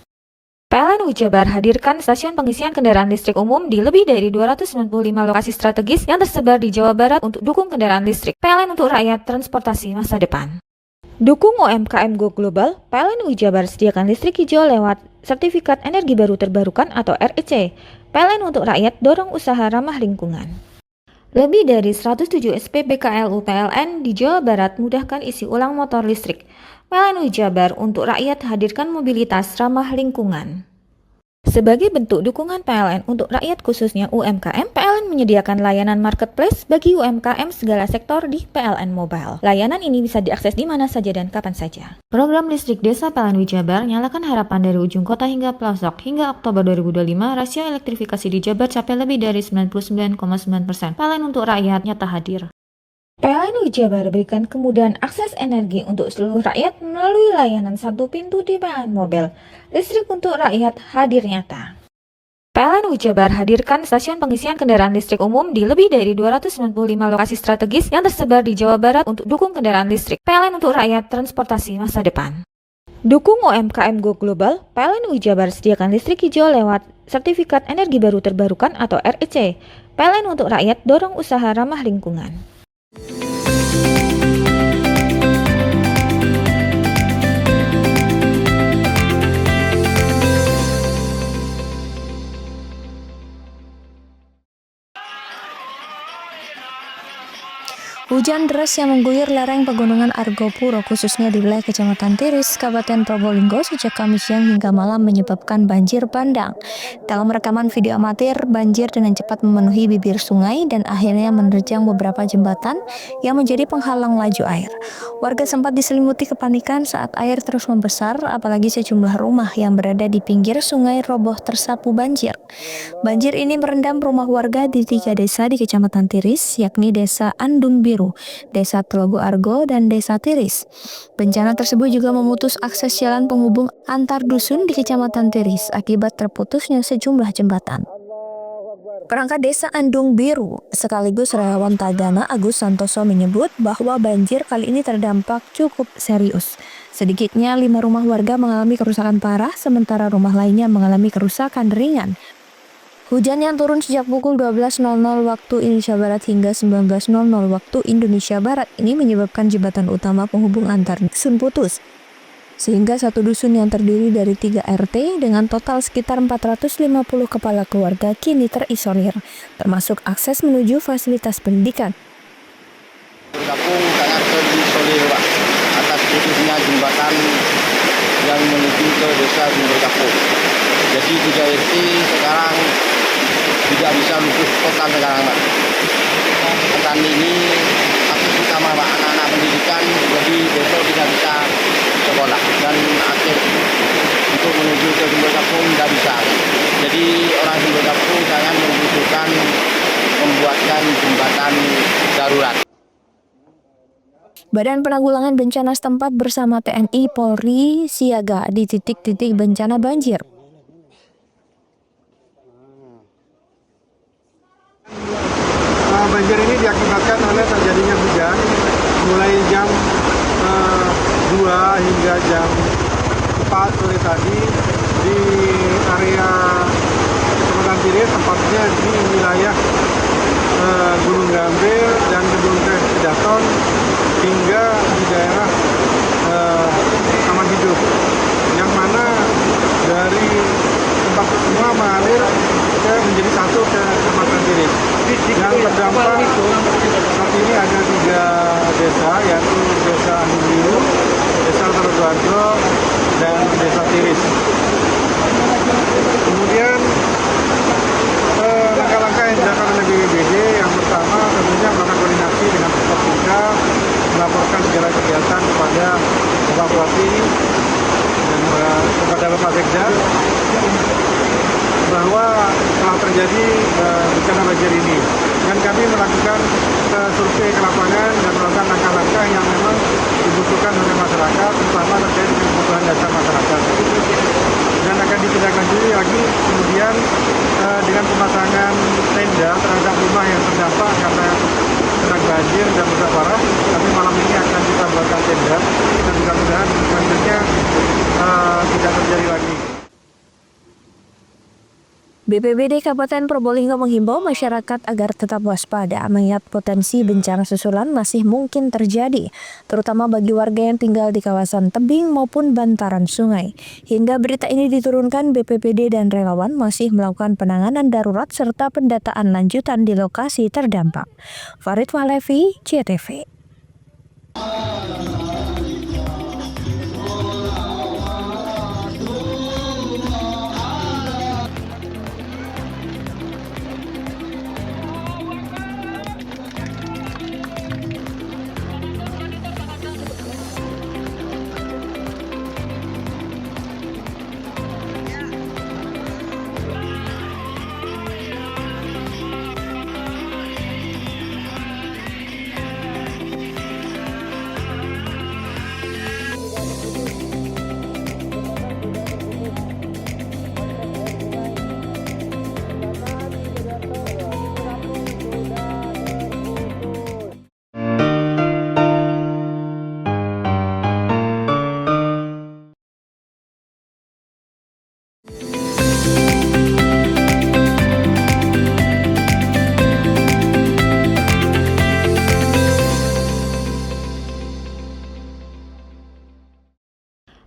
PLN Wijabar hadirkan stasiun pengisian kendaraan listrik umum di lebih dari 295 lokasi strategis yang tersebar di Jawa Barat untuk dukung kendaraan listrik. PLN untuk rakyat transportasi masa depan. Dukung UMKM Go Global, PLN Wijabar sediakan listrik hijau lewat Sertifikat Energi Baru Terbarukan atau REC. PLN untuk rakyat dorong usaha ramah lingkungan. Lebih dari 107 SPBKLU PLN di Jawa Barat mudahkan isi ulang motor listrik. PLN Wijabar untuk rakyat hadirkan mobilitas ramah lingkungan. Sebagai bentuk dukungan PLN untuk rakyat khususnya UMKM, PLN menyediakan layanan marketplace bagi UMKM segala sektor di PLN Mobile. Layanan ini bisa diakses di mana saja dan kapan saja. Program listrik desa PLN Wijabar nyalakan harapan dari ujung kota hingga pelosok. Hingga Oktober 2025, rasio elektrifikasi di Jabar capai lebih dari 99,9%. PLN untuk rakyat nyata hadir. PLN Wijabar berikan kemudahan akses energi untuk seluruh rakyat melalui layanan satu pintu di PLN Mobile. Listrik untuk rakyat hadir nyata. PLN Wijabar hadirkan stasiun pengisian kendaraan listrik umum di lebih dari 295 lokasi strategis yang tersebar di Jawa Barat untuk dukung kendaraan listrik. PLN untuk rakyat transportasi masa depan. Dukung UMKM Go Global, PLN Wijabar sediakan listrik hijau lewat Sertifikat Energi Baru Terbarukan atau REC. PLN untuk rakyat dorong usaha ramah lingkungan. Hujan deras yang mengguyur lereng pegunungan Argopuro khususnya di wilayah Kecamatan Tiris, Kabupaten Probolinggo sejak Kamis siang hingga malam menyebabkan banjir bandang. Dalam rekaman video amatir, banjir dengan cepat memenuhi bibir sungai dan akhirnya menerjang beberapa jembatan yang menjadi penghalang laju air. Warga sempat diselimuti kepanikan saat air terus membesar, apalagi sejumlah rumah yang berada di pinggir sungai roboh tersapu banjir. Banjir ini merendam rumah warga di 3 desa di Kecamatan Tiris, yakni Desa Andung Biru, Desa Telogo Argo, dan Desa Tiris. Bencana tersebut juga memutus akses jalan penghubung antar dusun di Kecamatan Tiris akibat terputusnya sejumlah jembatan. Perangkat Desa Andung Biru sekaligus relawan Tagana Agus Santoso menyebut bahwa banjir kali ini terdampak cukup serius. Sedikitnya 5 rumah warga mengalami kerusakan parah, sementara rumah lainnya mengalami kerusakan ringan. Hujan yang turun sejak pukul 12.00 waktu Indonesia Barat hingga 19.00 waktu Indonesia Barat ini menyebabkan jembatan utama penghubung antar dusun putus. Sehingga satu dusun yang terdiri dari 3 RT dengan total sekitar 450 kepala keluarga kini terisolir, termasuk akses menuju fasilitas pendidikan. Kampung sangat terisolir, Pak, atas putusnya jembatan yang menuju ke desa Sumber Kapung. Jadi 3 RT sekarang tidak bisa luput total sekarang, Pak. Petani ini akses utama, Pak, anak-anak pendidikan, jadi besok tidak bisa sekolah dan akhir untuk menuju ke Sumber Kapung tidak bisa. Jadi orang Sumber Kapung sangat membutuhkan membuatkan jembatan darurat. Badan Penanggulangan Bencana setempat bersama TNI Polri siaga di titik-titik bencana banjir. Banjir ini diakibatkan oleh terjadinya hujan mulai jam 2 hingga jam 4 sore tadi di area Kecamatan Tiris, tempatnya di wilayah Gunung Gambir dan Gedung Kedaton hingga di daerah Taman Hidup, yang mana dari tempat semua mengalir menjadi satu ke Kecamatan Tiris. Yang terdampak saat ini ada 3 desa, yaitu Desa Andung Biru, Desa Tarogado, dan Desa Tiris. Kemudian langkah-langkah yang dilakukan oleh BPBD yang pertama tentunya melakukan koordinasi dengan Forkopimda, melaporkan segala kegiatan kepada Bapak Bupati dan kepada Bapak Sekda bahwa telah terjadi bencana banjir ini, dan kami melakukan survei ke lapangan dan melakukan langkah-langkah yang memang dibutuhkan oleh masyarakat, terutama terkait dengan kebutuhan dasar masyarakat, dan akan ditindaklanjuti lagi kemudian dengan pemasangan tenda terhadap rumah yang terdampak karena kena banjir dan rusak parah. Tapi malam ini akan kita buatkan tenda dan mudah-mudahan selanjutnya tidak terjadi lagi. BPBD Kabupaten Probolinggo menghimbau masyarakat agar tetap waspada mengingat potensi bencana susulan masih mungkin terjadi, terutama bagi warga yang tinggal di kawasan tebing maupun bantaran sungai. Hingga berita ini diturunkan, BPBD dan relawan masih melakukan penanganan darurat serta pendataan lanjutan di lokasi terdampak. Farid Walevi, CTV.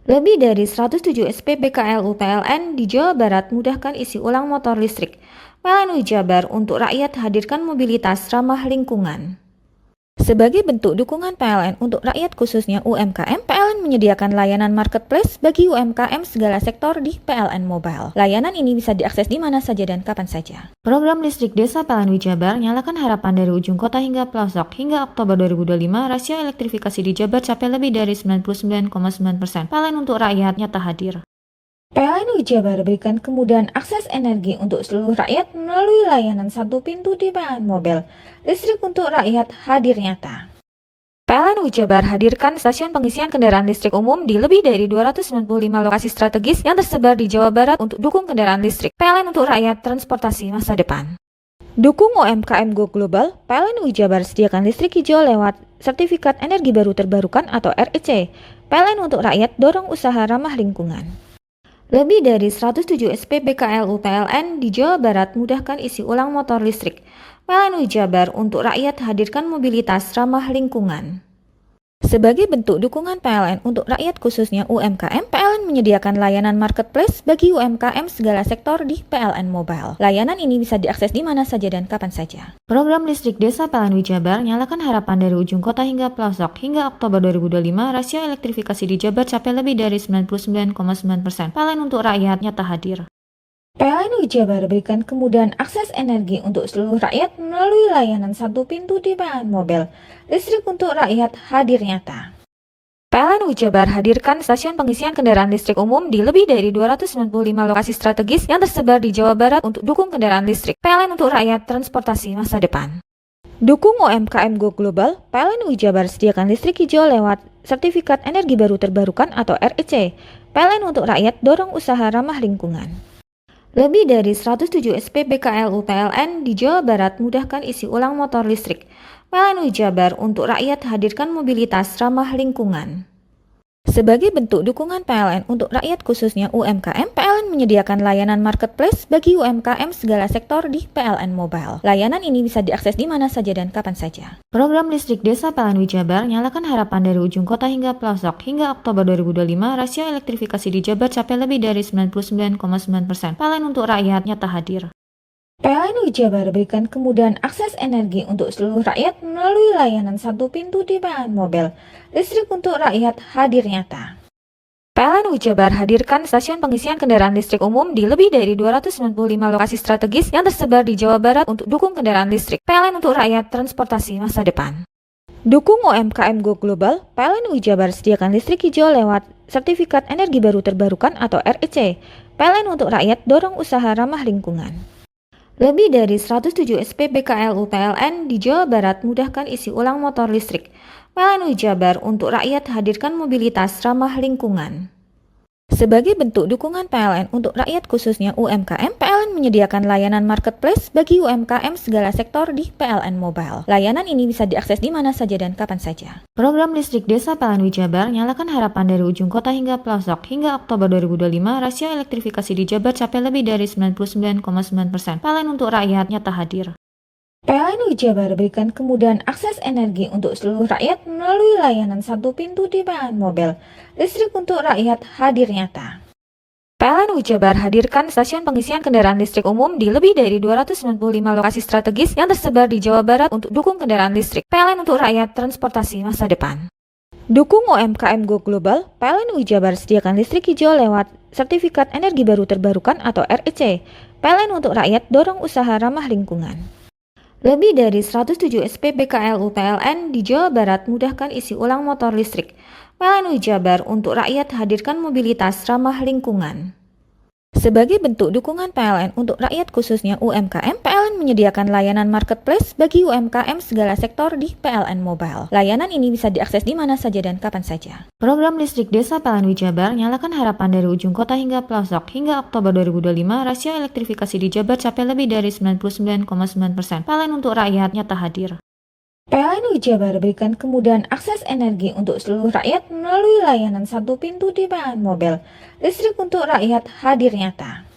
Lebih dari 107 SPBKL UPLN di Jawa Barat mudahkan isi ulang motor listrik. PLN Jabar untuk rakyat hadirkan mobilitas ramah lingkungan. Sebagai bentuk dukungan PLN untuk rakyat khususnya UMKM, PLN menyediakan layanan marketplace bagi UMKM segala sektor di PLN Mobile. Layanan ini bisa diakses di mana saja dan kapan saja. Program listrik desa PLN Jabar nyalakan harapan dari ujung kota hingga pelosok. Hingga Oktober 2025, rasio elektrifikasi di Jabar capai lebih dari 99,9%. PLN untuk rakyat nyata hadir. PLN Jabar berikan kemudahan akses energi untuk seluruh rakyat melalui layanan satu pintu di PLN Mobile. Listrik untuk rakyat hadir nyata. PLN Jabar hadirkan stasiun pengisian kendaraan listrik umum di lebih dari 295 lokasi strategis yang tersebar di Jawa Barat untuk dukung kendaraan listrik. PLN untuk rakyat transportasi masa depan. Dukung UMKM Go Global, PLN UI Jabar sediakan listrik hijau lewat Sertifikat Energi Baru Terbarukan atau REC. PLN untuk rakyat dorong usaha ramah lingkungan. Lebih dari 107 SPBKLU PLN di Jawa Barat mudahkan isi ulang motor listrik. PLN UI Jabar untuk rakyat hadirkan mobilitas ramah lingkungan. Sebagai bentuk dukungan PLN untuk rakyat khususnya UMKM, PLN menyediakan layanan marketplace bagi UMKM segala sektor di PLN Mobile. Layanan ini bisa diakses di mana saja dan kapan saja. Program listrik desa PLN UI Jabar nyalakan harapan dari ujung kota hingga pelosok. Hingga Oktober 2025, rasio elektrifikasi di Jabar capai lebih dari 99,9%. PLN untuk rakyat nyata hadir. PLN UI Jabar berikan kemudahan akses energi untuk seluruh rakyat melalui layanan satu pintu di PLN Mobile. Listrik untuk rakyat hadir nyata. PLN UI Jabar hadirkan stasiun pengisian kendaraan listrik umum di lebih dari 295 lokasi strategis yang tersebar di Jawa Barat untuk dukung kendaraan listrik. PLN untuk rakyat transportasi masa depan. Dukung UMKM Go Global, PLN UI Jabar sediakan listrik hijau lewat Sertifikat Energi Baru Terbarukan atau REC. PLN untuk rakyat dorong usaha ramah lingkungan. Lebih dari 107 SPBKLU PLN di Jawa Barat mudahkan isi ulang motor listrik. PLN UI Jabar untuk rakyat hadirkan mobilitas ramah lingkungan. Sebagai bentuk dukungan PLN untuk rakyat khususnya UMKM, PLN menyediakan layanan marketplace bagi UMKM segala sektor di PLN Mobile. Layanan ini bisa diakses di mana saja dan kapan saja. Program listrik desa PLN UI Jabar nyalakan harapan dari ujung kota hingga pelosok. Hingga Oktober 2025, rasio elektrifikasi di Jabar capai lebih dari 99,9%. PLN untuk rakyat nyata hadir. PLN UI Jabar berikan kemudahan akses energi untuk seluruh rakyat melalui layanan satu pintu di PLN Mobile. Listrik untuk rakyat hadir nyata. PLN UI Jabar hadirkan stasiun pengisian kendaraan listrik umum di lebih dari 295 lokasi strategis yang tersebar di Jawa Barat untuk dukung kendaraan listrik. PLN untuk rakyat transportasi masa depan. Dukung UMKM Go Global, PLN UI Jabar sediakan listrik hijau lewat Sertifikat Energi Baru Terbarukan atau REC. PLN untuk rakyat dorong usaha ramah lingkungan. Lebih dari 107 SPBKLU PLN di Jawa Barat mudahkan isi ulang motor listrik. PLN UI Jabar untuk rakyat hadirkan mobilitas ramah lingkungan. Sebagai bentuk dukungan PLN untuk rakyat khususnya UMKM, PLN menyediakan layanan marketplace bagi UMKM segala sektor di PLN Mobile. Layanan ini bisa diakses di mana saja dan kapan saja. Program listrik desa PLN UI Jabar nyalakan harapan dari ujung kota hingga pelosok. Hingga Oktober 2025, rasio elektrifikasi di Jabar capai lebih dari 99,9%. PLN untuk rakyat nyata hadir. PLN UI Jabar berikan kemudahan akses energi untuk seluruh rakyat melalui layanan satu pintu di PLN Mobile. Listrik untuk rakyat hadir nyata. PLN UI Jabar hadirkan stasiun pengisian kendaraan listrik umum di lebih dari 295 lokasi strategis yang tersebar di Jawa Barat untuk dukung kendaraan listrik. PLN untuk rakyat transportasi masa depan. Dukung UMKM Go Global, PLN UI Jabar sediakan listrik hijau lewat Sertifikat Energi Baru Terbarukan atau REC. PLN untuk rakyat dorong usaha ramah lingkungan. Lebih dari 107 SPBKLU PLN di Jawa Barat mudahkan isi ulang motor listrik. PLN UI Jabar untuk rakyat hadirkan mobilitas ramah lingkungan. Sebagai bentuk dukungan PLN untuk rakyat khususnya UMKM, PLN menyediakan layanan marketplace bagi UMKM segala sektor di PLN Mobile. Layanan ini bisa diakses di mana saja dan kapan saja. Program listrik desa PLN UI Jabar nyalakan harapan dari ujung kota hingga pelosok. Hingga Oktober 2025, rasio elektrifikasi di Jabar capai lebih dari 99,9%. PLN untuk rakyat nyata hadir. PLN UI Jabar berikan kemudahan akses energi untuk seluruh rakyat melalui layanan satu pintu di PLN Mobile. Listrik untuk rakyat hadir nyata.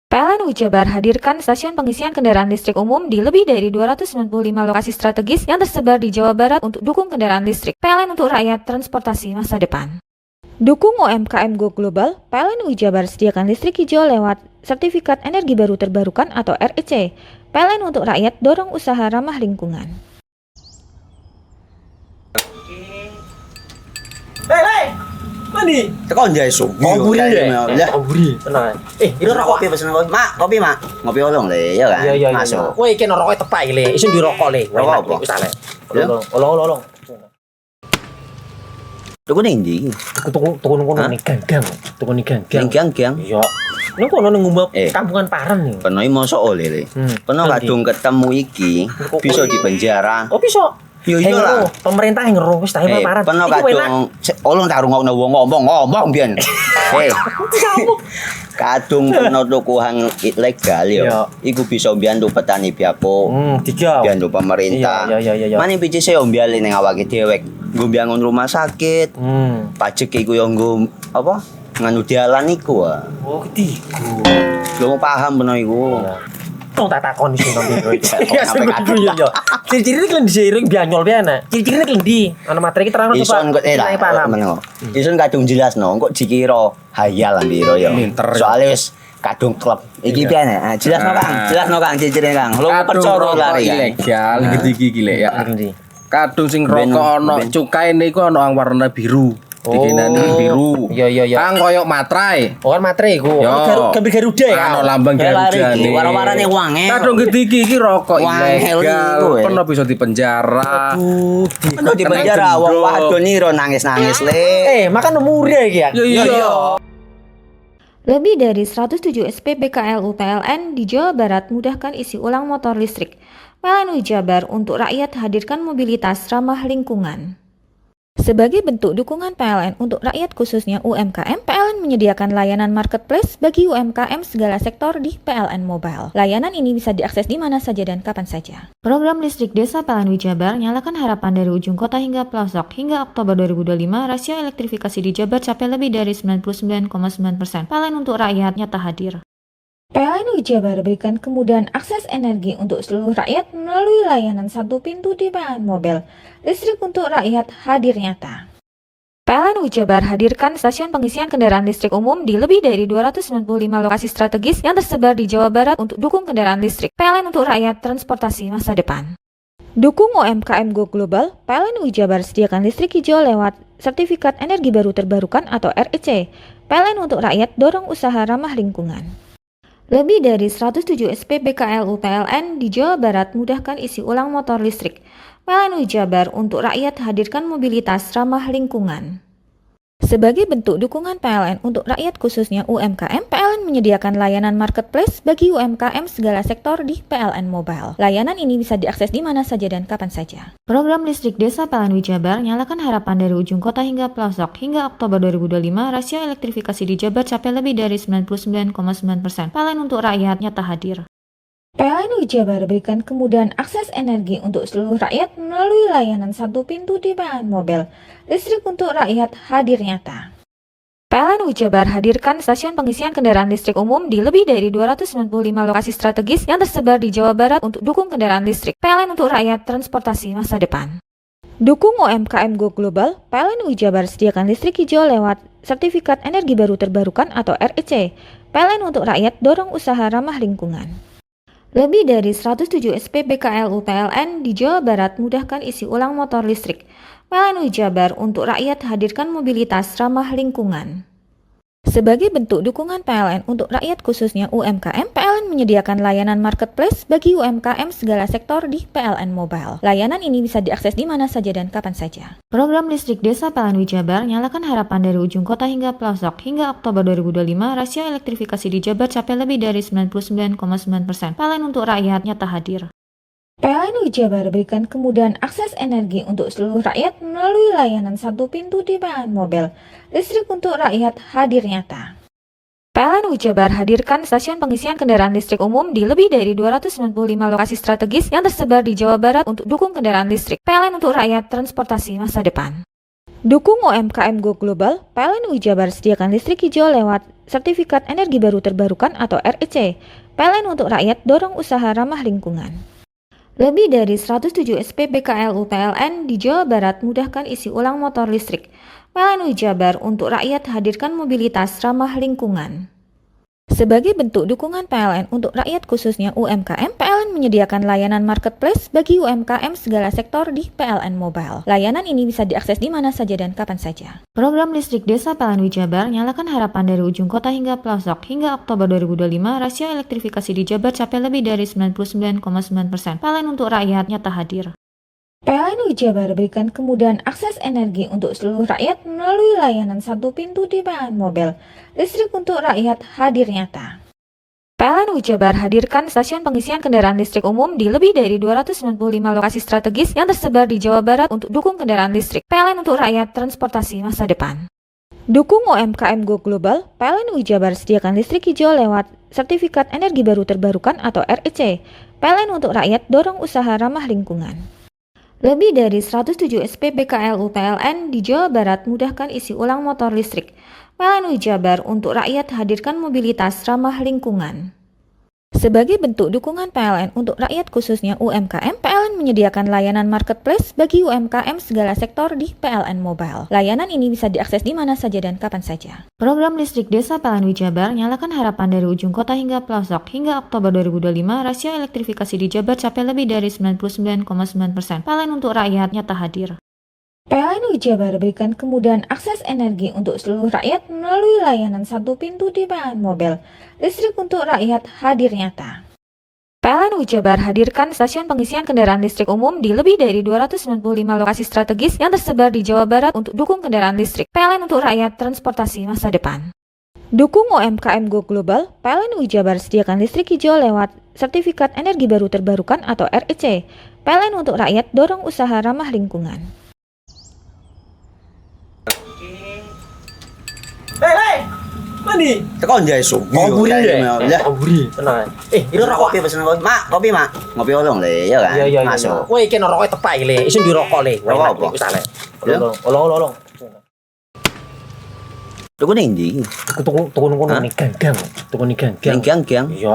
PLN UI Jabar hadirkan stasiun pengisian kendaraan listrik umum di lebih dari 295 lokasi strategis yang tersebar di Jawa Barat untuk dukung kendaraan listrik. PLN untuk rakyat transportasi masa depan. Dukung UMKM Go Global, PLN UI Jabar sediakan listrik hijau lewat Sertifikat Energi Baru Terbarukan atau REC. PLN untuk rakyat dorong usaha ramah lingkungan. Hei, mandi. Tekan jaya su. Koburi ya. Koburi, tenang. Ini rokok. Kopi pesen kopi. Mak, kopi mak. Ngopi olong le, ya kan? Iya. Masuk. Woi, kena rokoknya tepak le. Isun dirokok le. Rokok apa? Wis ale. Olong. Tuku ning ndi? Tuku nang kono ning ganggang. Tuku ning ganggang. Ning ganggang? Iya. Nang kono nang ngumbat kampungan Paren nih. Kena mosok oleh le. Kena kadung ketemu iki bisa dipenjara. Oh, bisa. Yo iya lah. Pemerintah yang ngeru wis ta paran. Peno kadung olong tak rungokno wong ngomong biyen. Kadung peno tuku hang ilegal yo. Iku bisa mbiyantu petani biako. Mbiyantu pemerintah. Mane pici se ombyale ning awake dhewek. Nggo mbangun rumah sakit. Pajak iku yo nggo apa? Nganu dalan iku. Oh, ketiku. Lu paham peno iku. Tong tak takon sing nang biro iki. Ya sebegitu yo. Ciri-ciri iki diseiring bianyol piye ana. Ciri-cirine klendi. Ana materi iki terang Ison kok paham. Ison kadung jelasno kok dikira hayal biro yo. Soale wis kadung klub. Iki piye nek? Jelasno Kang, ciri-cirine Kang. Lu percaya lari ilegal iki lek ya. Kadung sing rokok ana cukae niku ana warna biru. Dikenani biru. Iya. Kang koyo matrai. Oh kan matrai iku. Gambar Garuda ya. Ana lambang Garuda. Warna-warnane wange. Kadung gede iki rokok ilegal. Pernah bisa dipenjara. Pernah dipenjara wong wadon iro nangis-nangis le. Makan murah iki ya. Iya. Lebih dari 107 SPBKLU PLN di Jawa Barat mudahkan isi ulang motor listrik. PLN Jabar untuk rakyat hadirkan mobilitas ramah lingkungan. Sebagai bentuk dukungan PLN untuk rakyat khususnya UMKM, PLN menyediakan layanan marketplace bagi UMKM segala sektor di PLN Mobile. Layanan ini bisa diakses di mana saja dan kapan saja. Program listrik desa PLN Jabar nyalakan harapan dari ujung kota hingga pelosok. Hingga Oktober 2025, rasio elektrifikasi di Jabar capai lebih dari 99,9%. PLN untuk rakyat nyata hadir. PLN Jabar berikan kemudahan akses energi untuk seluruh rakyat melalui layanan satu pintu di PLN Mobile. Listrik untuk rakyat hadir nyata. PLN Jabar hadirkan stasiun pengisian kendaraan listrik umum di lebih dari 295 lokasi strategis yang tersebar di Jawa Barat untuk dukung kendaraan listrik. PLN untuk rakyat transportasi masa depan. Dukung UMKM Go Global, PLN Jabar sediakan listrik hijau lewat Sertifikat Energi Baru Terbarukan atau REC. PLN untuk rakyat dorong usaha ramah lingkungan. Lebih dari 107 SPBKLU PLN di Jawa Barat mudahkan isi ulang motor listrik. PLN Jabar untuk rakyat hadirkan mobilitas ramah lingkungan. Sebagai bentuk dukungan PLN untuk rakyat khususnya UMKM, PLN menyediakan layanan marketplace bagi UMKM segala sektor di PLN Mobile. Layanan ini bisa diakses di mana saja dan kapan saja. Program listrik desa PLN Jabar nyalakan harapan dari ujung kota hingga pelosok. Hingga Oktober 2025, rasio elektrifikasi di Jabar capai lebih dari 99,9%. PLN untuk rakyat nyata hadir. PLN Jabar berikan kemudahan akses energi untuk seluruh rakyat melalui layanan satu pintu di PLN Mobile. Listrik untuk rakyat hadir nyata. PLN Jabar hadirkan stasiun pengisian kendaraan listrik umum di lebih dari 295 lokasi strategis yang tersebar di Jawa Barat untuk dukung kendaraan listrik. PLN untuk rakyat transportasi masa depan. Dukung UMKM Go Global, PLN Jabar sediakan listrik hijau lewat Sertifikat Energi Baru Terbarukan atau REC. PLN untuk rakyat dorong usaha ramah lingkungan. Lebih dari 107 SPBKLU PLN di Jawa Barat mudahkan isi ulang motor listrik. PLN Jabar untuk rakyat hadirkan mobilitas ramah lingkungan. Sebagai bentuk dukungan PLN untuk rakyat khususnya UMKM, PLN menyediakan layanan marketplace bagi UMKM segala sektor di PLN Mobile. Layanan ini bisa diakses di mana saja dan kapan saja. Program listrik desa PLN Jabar nyalakan harapan dari ujung kota hingga pelosok. Hingga Oktober 2025, rasio elektrifikasi di Jabar capai lebih dari 99,9%. PLN untuk rakyat nyata hadir. PLN Jabar berikan kemudahan akses energi untuk seluruh rakyat melalui layanan satu pintu di PLN Mobile. Listrik untuk rakyat hadir nyata. PLN Jabar hadirkan stasiun pengisian kendaraan listrik umum di lebih dari 295 lokasi strategis yang tersebar di Jawa Barat untuk dukung kendaraan listrik. PLN untuk rakyat transportasi masa depan. Dukung UMKM Go Global, PLN Jabar sediakan listrik hijau lewat Sertifikat Energi Baru Terbarukan atau REC. PLN untuk rakyat dorong usaha ramah lingkungan. Lebih dari 107 SPBKLU PLN di Jawa Barat mudahkan isi ulang motor listrik. PLN Jabar untuk rakyat hadirkan mobilitas ramah lingkungan. Sebagai bentuk dukungan PLN untuk rakyat khususnya UMKM, PLN menyediakan layanan marketplace bagi UMKM segala sektor di PLN Mobile. Layanan ini bisa diakses di mana saja dan kapan saja. Program listrik desa PLN Jabar nyalakan harapan dari ujung kota hingga pelosok. Hingga Oktober 2025, rasio elektrifikasi di Jabar capai lebih dari 99,9%. PLN untuk rakyat nyata hadir. PLN Jabar berikan kemudahan akses energi untuk seluruh rakyat melalui layanan satu pintu di PLN Mobile. Listrik untuk rakyat hadir nyata. PLN Jabar hadirkan stasiun pengisian kendaraan listrik umum di lebih dari 295 lokasi strategis yang tersebar di Jawa Barat untuk dukung kendaraan listrik. PLN untuk rakyat, transportasi masa depan. Dukung UMKM Go Global, PLN Jabar sediakan listrik hijau lewat Sertifikat Energi Baru Terbarukan atau REC. PLN untuk rakyat, dorong usaha ramah lingkungan. Lebih dari 107 SPBKLU PLN di Jawa Barat mudahkan isi ulang motor listrik. PLN Jabar untuk rakyat hadirkan mobilitas ramah lingkungan. Sebagai bentuk dukungan PLN untuk rakyat khususnya UMKM, PLN menyediakan layanan marketplace bagi UMKM segala sektor di PLN Mobile. Layanan ini bisa diakses di mana saja dan kapan saja. Program listrik desa PLN Jabar nyalakan harapan dari ujung kota hingga pelosok. Hingga Oktober 2025, rasio elektrifikasi di Jabar capai lebih dari 99,9%. PLN untuk rakyat nyata hadir. PLN Jabar berikan kemudahan akses energi untuk seluruh rakyat melalui layanan satu pintu di PLN Mobile. Listrik untuk rakyat hadir nyata. PLN Jabar hadirkan stasiun pengisian kendaraan listrik umum di lebih dari 295 lokasi strategis yang tersebar di Jawa Barat untuk dukung kendaraan listrik. PLN untuk rakyat, transportasi masa depan. Dukung UMKM Go Global, PLN Jabar sediakan listrik hijau lewat Sertifikat Energi Baru Terbarukan atau REC. PLN untuk rakyat, dorong usaha ramah lingkungan. Hei, mandi. Tekan jaya su. Kaburi deh. Kaburi. Tenang. Ini rokok. Kopi pesen kopi. Mak, kopi mak. Ngopi olong le, ya kan? Iya. Masuk. Woi, kena rokok tepai le. Isun dirokok le. Rokok apa? Wis ale. Olong. Tuku ning ndi? Tuku kono ning ganggang. Tuku ning ganggang. Ning ganggang? Iya.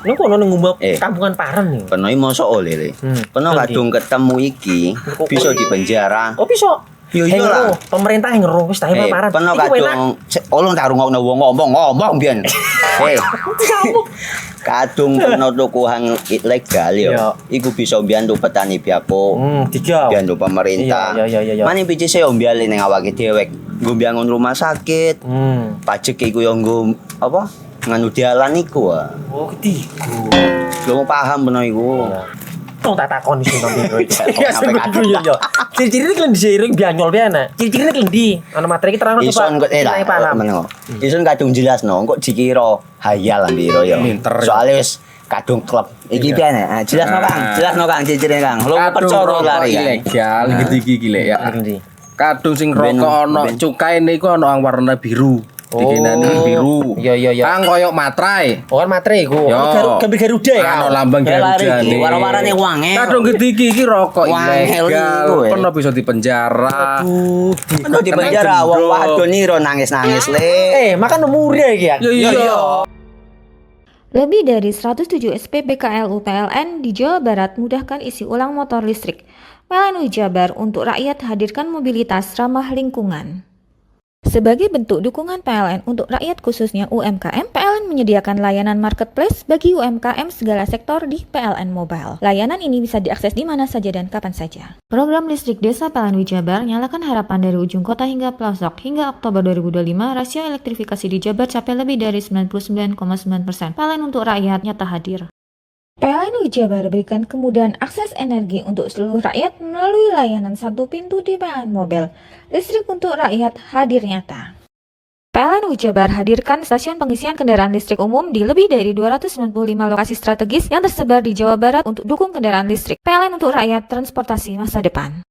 Nang kono ning ngumbat kampungan Paren nih. Penoi mosok oleh le. Peno kadung ketemu iki bisa dipenjara. Oh, bisa. Yo lah. Pemerintah yang ngeru wis tahe Paren. Peno kadung olong tak rungokno wong ngomong biyen. Kadung peno tuku hang ilegal yo. Iku bisa mbiyantu petani biako. Mbiyantu pemerintah. Iya. Mane pici se mbiale ning awake dhewe. Nggo mbiyangun rumah sakit. Pajak iku yo nggo apa? Nganu dalan iku. Oh, ketiku. Lu paham peno iku. Tong tak takon iso nang biro iki. Ya sampe yo. Ciri-cirine kan diseiring bianyol piye ana. Ciri-cirine klendi. Ana materi iki terang Ison kok Ison kadung jelasno kok dikira hayal lan biro yo. Soale wis kadung klub. Iki piye nek? Jelasno Kang ciri-cirine Kang. Lu percaya lari ilegal iki lek ya. Kadung sing rokok ana cukaine iku ana warna biru. Dikinani biru. Iya. Kang koyo matrai. Oh, kan matrai iku. Gambar Garuda ya. Ano lambang Garuda nih. Warna-warnane wange. Kadung iki rokok ilegal. Pernah bisa dipenjara. Pernah dipenjara wong wadon iro nangis-nangis le. Makan murah iki ya. Iya. Lebih dari 107 SPBKLU PLN di Jawa Barat mudahkan isi ulang motor listrik. PLN Jabar untuk rakyat hadirkan mobilitas ramah lingkungan. Sebagai bentuk dukungan PLN untuk rakyat khususnya UMKM, PLN menyediakan layanan marketplace bagi UMKM segala sektor di PLN Mobile. Layanan ini bisa diakses di mana saja dan kapan saja. Program listrik desa PLN Jabar nyalakan harapan dari ujung kota hingga pelosok. Hingga Oktober 2025, rasio elektrifikasi di Jabar capai lebih dari 99,9%. PLN untuk rakyat nyata hadir. PLN Jabar berikan kemudahan akses energi untuk seluruh rakyat melalui layanan satu pintu di PLN Mobile. Listrik untuk rakyat hadir nyata. PLN Jabar hadirkan stasiun pengisian kendaraan listrik umum di lebih dari 295 lokasi strategis yang tersebar di Jawa Barat untuk dukung kendaraan listrik. PLN untuk rakyat, transportasi masa depan.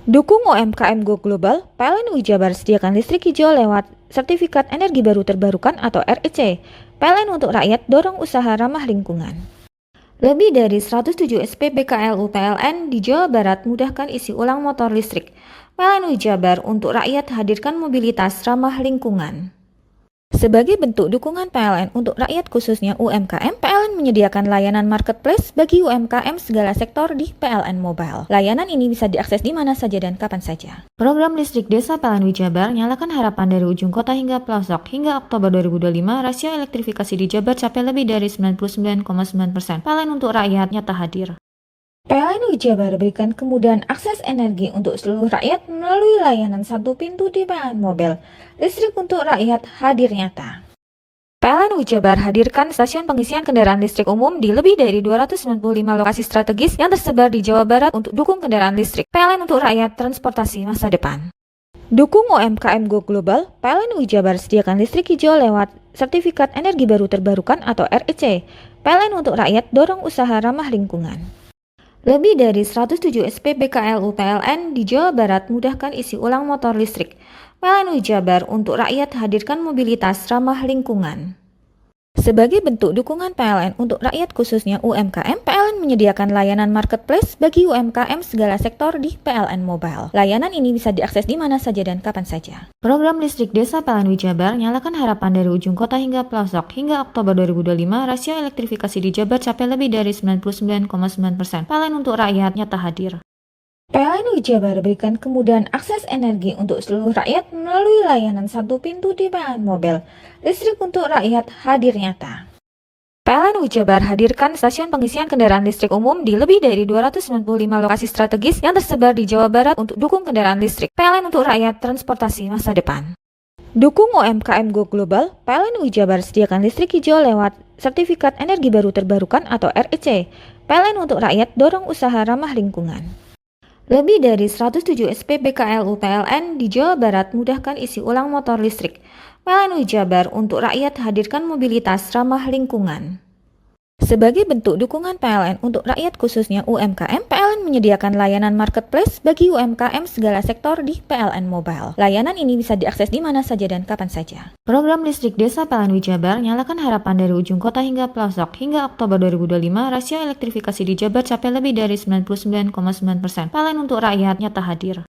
Dukung UMKM Go Global, PLN Jabar sediakan listrik hijau lewat Sertifikat Energi Baru Terbarukan atau REC. PLN untuk rakyat, dorong usaha ramah lingkungan. Lebih dari 107 SPBKLU PLN di Jawa Barat mudahkan isi ulang motor listrik. PLN Jabar untuk rakyat hadirkan mobilitas ramah lingkungan. Sebagai bentuk dukungan PLN untuk rakyat khususnya UMKM, PLN menyediakan layanan marketplace bagi UMKM segala sektor di PLN Mobile. Layanan ini bisa diakses di mana saja dan kapan saja. Program listrik desa PLN Jabar nyalakan harapan dari ujung kota hingga pelosok. Hingga Oktober 2025, rasio elektrifikasi di Jabar capai lebih dari 99,9%. PLN untuk rakyat nyata hadir. PLN Jabar berikan kemudahan akses energi untuk seluruh rakyat melalui layanan satu pintu di PLN Mobile. Listrik untuk rakyat hadir nyata. PLN Jabar hadirkan stasiun pengisian kendaraan listrik umum di lebih dari 295 lokasi strategis yang tersebar di Jawa Barat untuk dukung kendaraan listrik. PLN untuk rakyat, transportasi masa depan. Dukung UMKM Go Global, PLN UI Jabar sediakan listrik hijau lewat Sertifikat Energi Baru Terbarukan atau REC. PLN untuk rakyat dorong usaha ramah lingkungan. Lebih dari 107 SPBKLU PLN di Jawa Barat mudahkan isi ulang motor listrik. PLN UI Jabar untuk rakyat hadirkan mobilitas ramah lingkungan. Sebagai bentuk dukungan PLN untuk rakyat khususnya UMKM, PLN menyediakan layanan marketplace bagi UMKM segala sektor di PLN Mobile. Layanan ini bisa diakses di mana saja dan kapan saja. Program listrik desa PLN UI Jabar nyalakan harapan dari ujung kota hingga pelosok. Hingga Oktober 2025, rasio elektrifikasi di Jabar capai lebih dari 99,9%. PLN untuk rakyat nyata hadir. PLN UI Jabar berikan kemudahan akses energi untuk seluruh rakyat melalui layanan satu pintu di PLN Mobile. Listrik untuk rakyat hadir nyata. PLN UI Jabar hadirkan stasiun pengisian kendaraan listrik umum di lebih dari 295 lokasi strategis yang tersebar di Jawa Barat untuk dukung kendaraan listrik. PLN untuk rakyat transportasi masa depan. Dukung UMKM Go Global, PLN UI Jabar sediakan listrik hijau lewat Sertifikat Energi Baru Terbarukan atau REC. PLN untuk rakyat dorong usaha ramah lingkungan. Lebih dari 107 SPBKLU PLN di Jawa Barat mudahkan isi ulang motor listrik. PLN UI Jabar untuk rakyat hadirkan mobilitas ramah lingkungan. Sebagai bentuk dukungan PLN untuk rakyat khususnya UMKM, PLN menyediakan layanan marketplace bagi UMKM segala sektor di PLN Mobile. Layanan ini bisa diakses di mana saja dan kapan saja. Program listrik desa PLN UI Jabar nyalakan harapan dari ujung kota hingga pelosok. Hingga Oktober 2025, rasio elektrifikasi di Jabar capai lebih dari 99,9%. PLN untuk rakyat nyata hadir.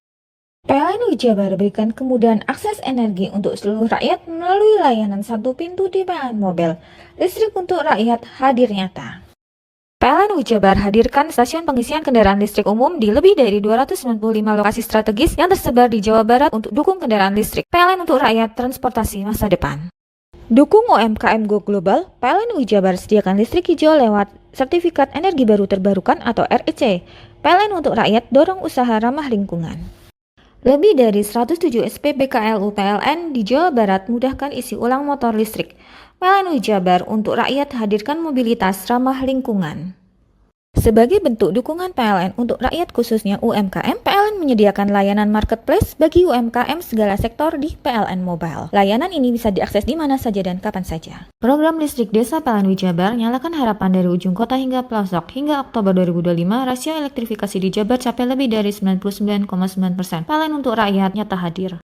PLN UI Jabar berikan kemudahan akses energi untuk seluruh rakyat melalui layanan satu pintu di PLN Mobile. Listrik untuk rakyat hadir nyata. PLN UI Jabar hadirkan stasiun pengisian kendaraan listrik umum di lebih dari 295 lokasi strategis yang tersebar di Jawa Barat untuk dukung kendaraan listrik. PLN untuk rakyat transportasi masa depan. Dukung UMKM Go Global, PLN UI Jabar sediakan listrik hijau lewat Sertifikat Energi Baru Terbarukan atau REC. PLN untuk rakyat dorong usaha ramah lingkungan. Lebih dari 107 SPBKLU PLN di Jawa Barat mudahkan isi ulang motor listrik. PLN UI Jabar untuk rakyat hadirkan mobilitas ramah lingkungan. Sebagai bentuk dukungan PLN untuk rakyat khususnya UMKM, PLN menyediakan layanan marketplace bagi UMKM segala sektor di PLN Mobile. Layanan ini bisa diakses di mana saja dan kapan saja. Program listrik desa PLN UI Jabar nyalakan harapan dari ujung kota hingga pelosok. Hingga Oktober 2025, rasio elektrifikasi di Jabar capai lebih dari 99,9%. PLN untuk rakyat nyata hadir.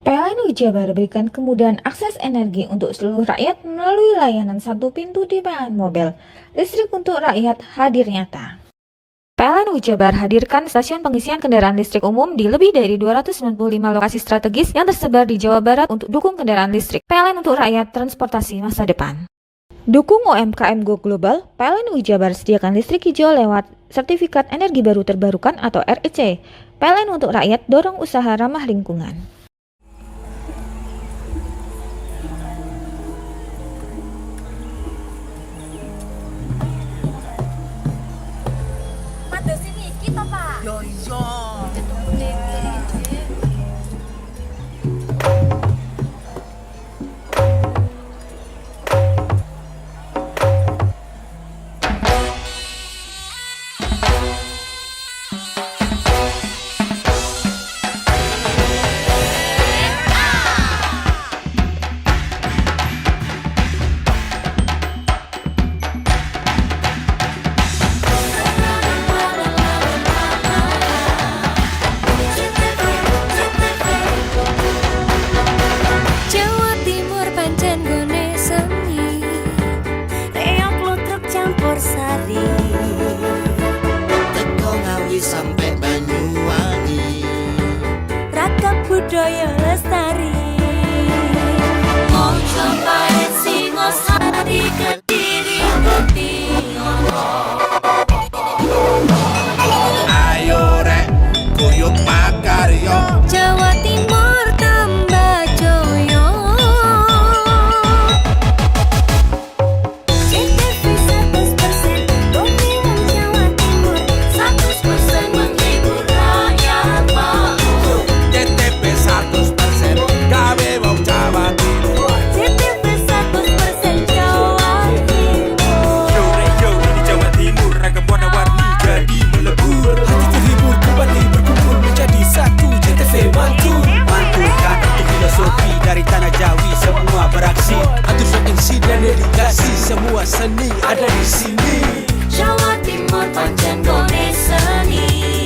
PLN UI Jabar berikan kemudahan akses energi untuk seluruh rakyat melalui layanan satu pintu di PLN Mobile. Listrik untuk rakyat hadir nyata. PLN UI Jabar hadirkan stasiun pengisian kendaraan listrik umum di lebih dari 295 lokasi strategis yang tersebar di Jawa Barat untuk dukung kendaraan listrik. PLN untuk rakyat transportasi masa depan. Dukung UMKM Go Global, PLN UI Jabar sediakan listrik hijau lewat Sertifikat Energi Baru Terbarukan atau REC. PLN untuk rakyat dorong usaha ramah lingkungan. Sampai Banyuwangi, ragam budaya lestari. Mojo Paen Singosari Kediri Kutingono. Ayo rek guyub makarya Jawa Timur tambah joyo. filosofi dari tanah Jawi semua beraksi. Atur insiden dedikasi, semua seni ada di sini. Jawa Timur pancen gone seni.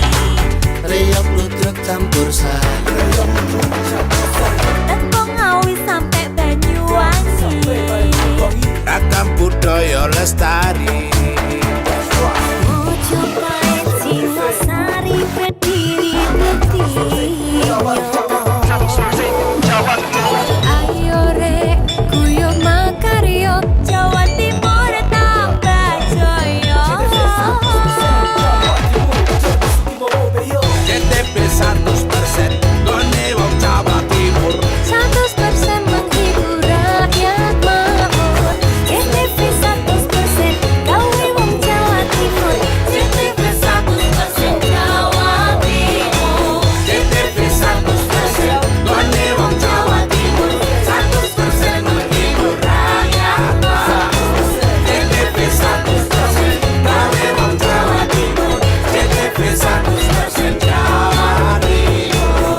Riok ludruk campur sari. Tepung Ngawi sampai Banyuwangi. Ragam budaya lestari. Mojopahit Singosari berdiri berdiri. Ayo rek guyo makaryo Jawa Timur tambah jaya. JTP 100% gone wong Jawa Timur. 100% menghibur rakyat makmur. JTP 100% gawe wong Jawa Timur. JTP 100% Jawa Timur. JTP 100% gone wong Jawa Timur. 100% menghibur rakyat makmur. JTP 100% gawe wong Jawa Timur. JTP 100% Jawa Timur.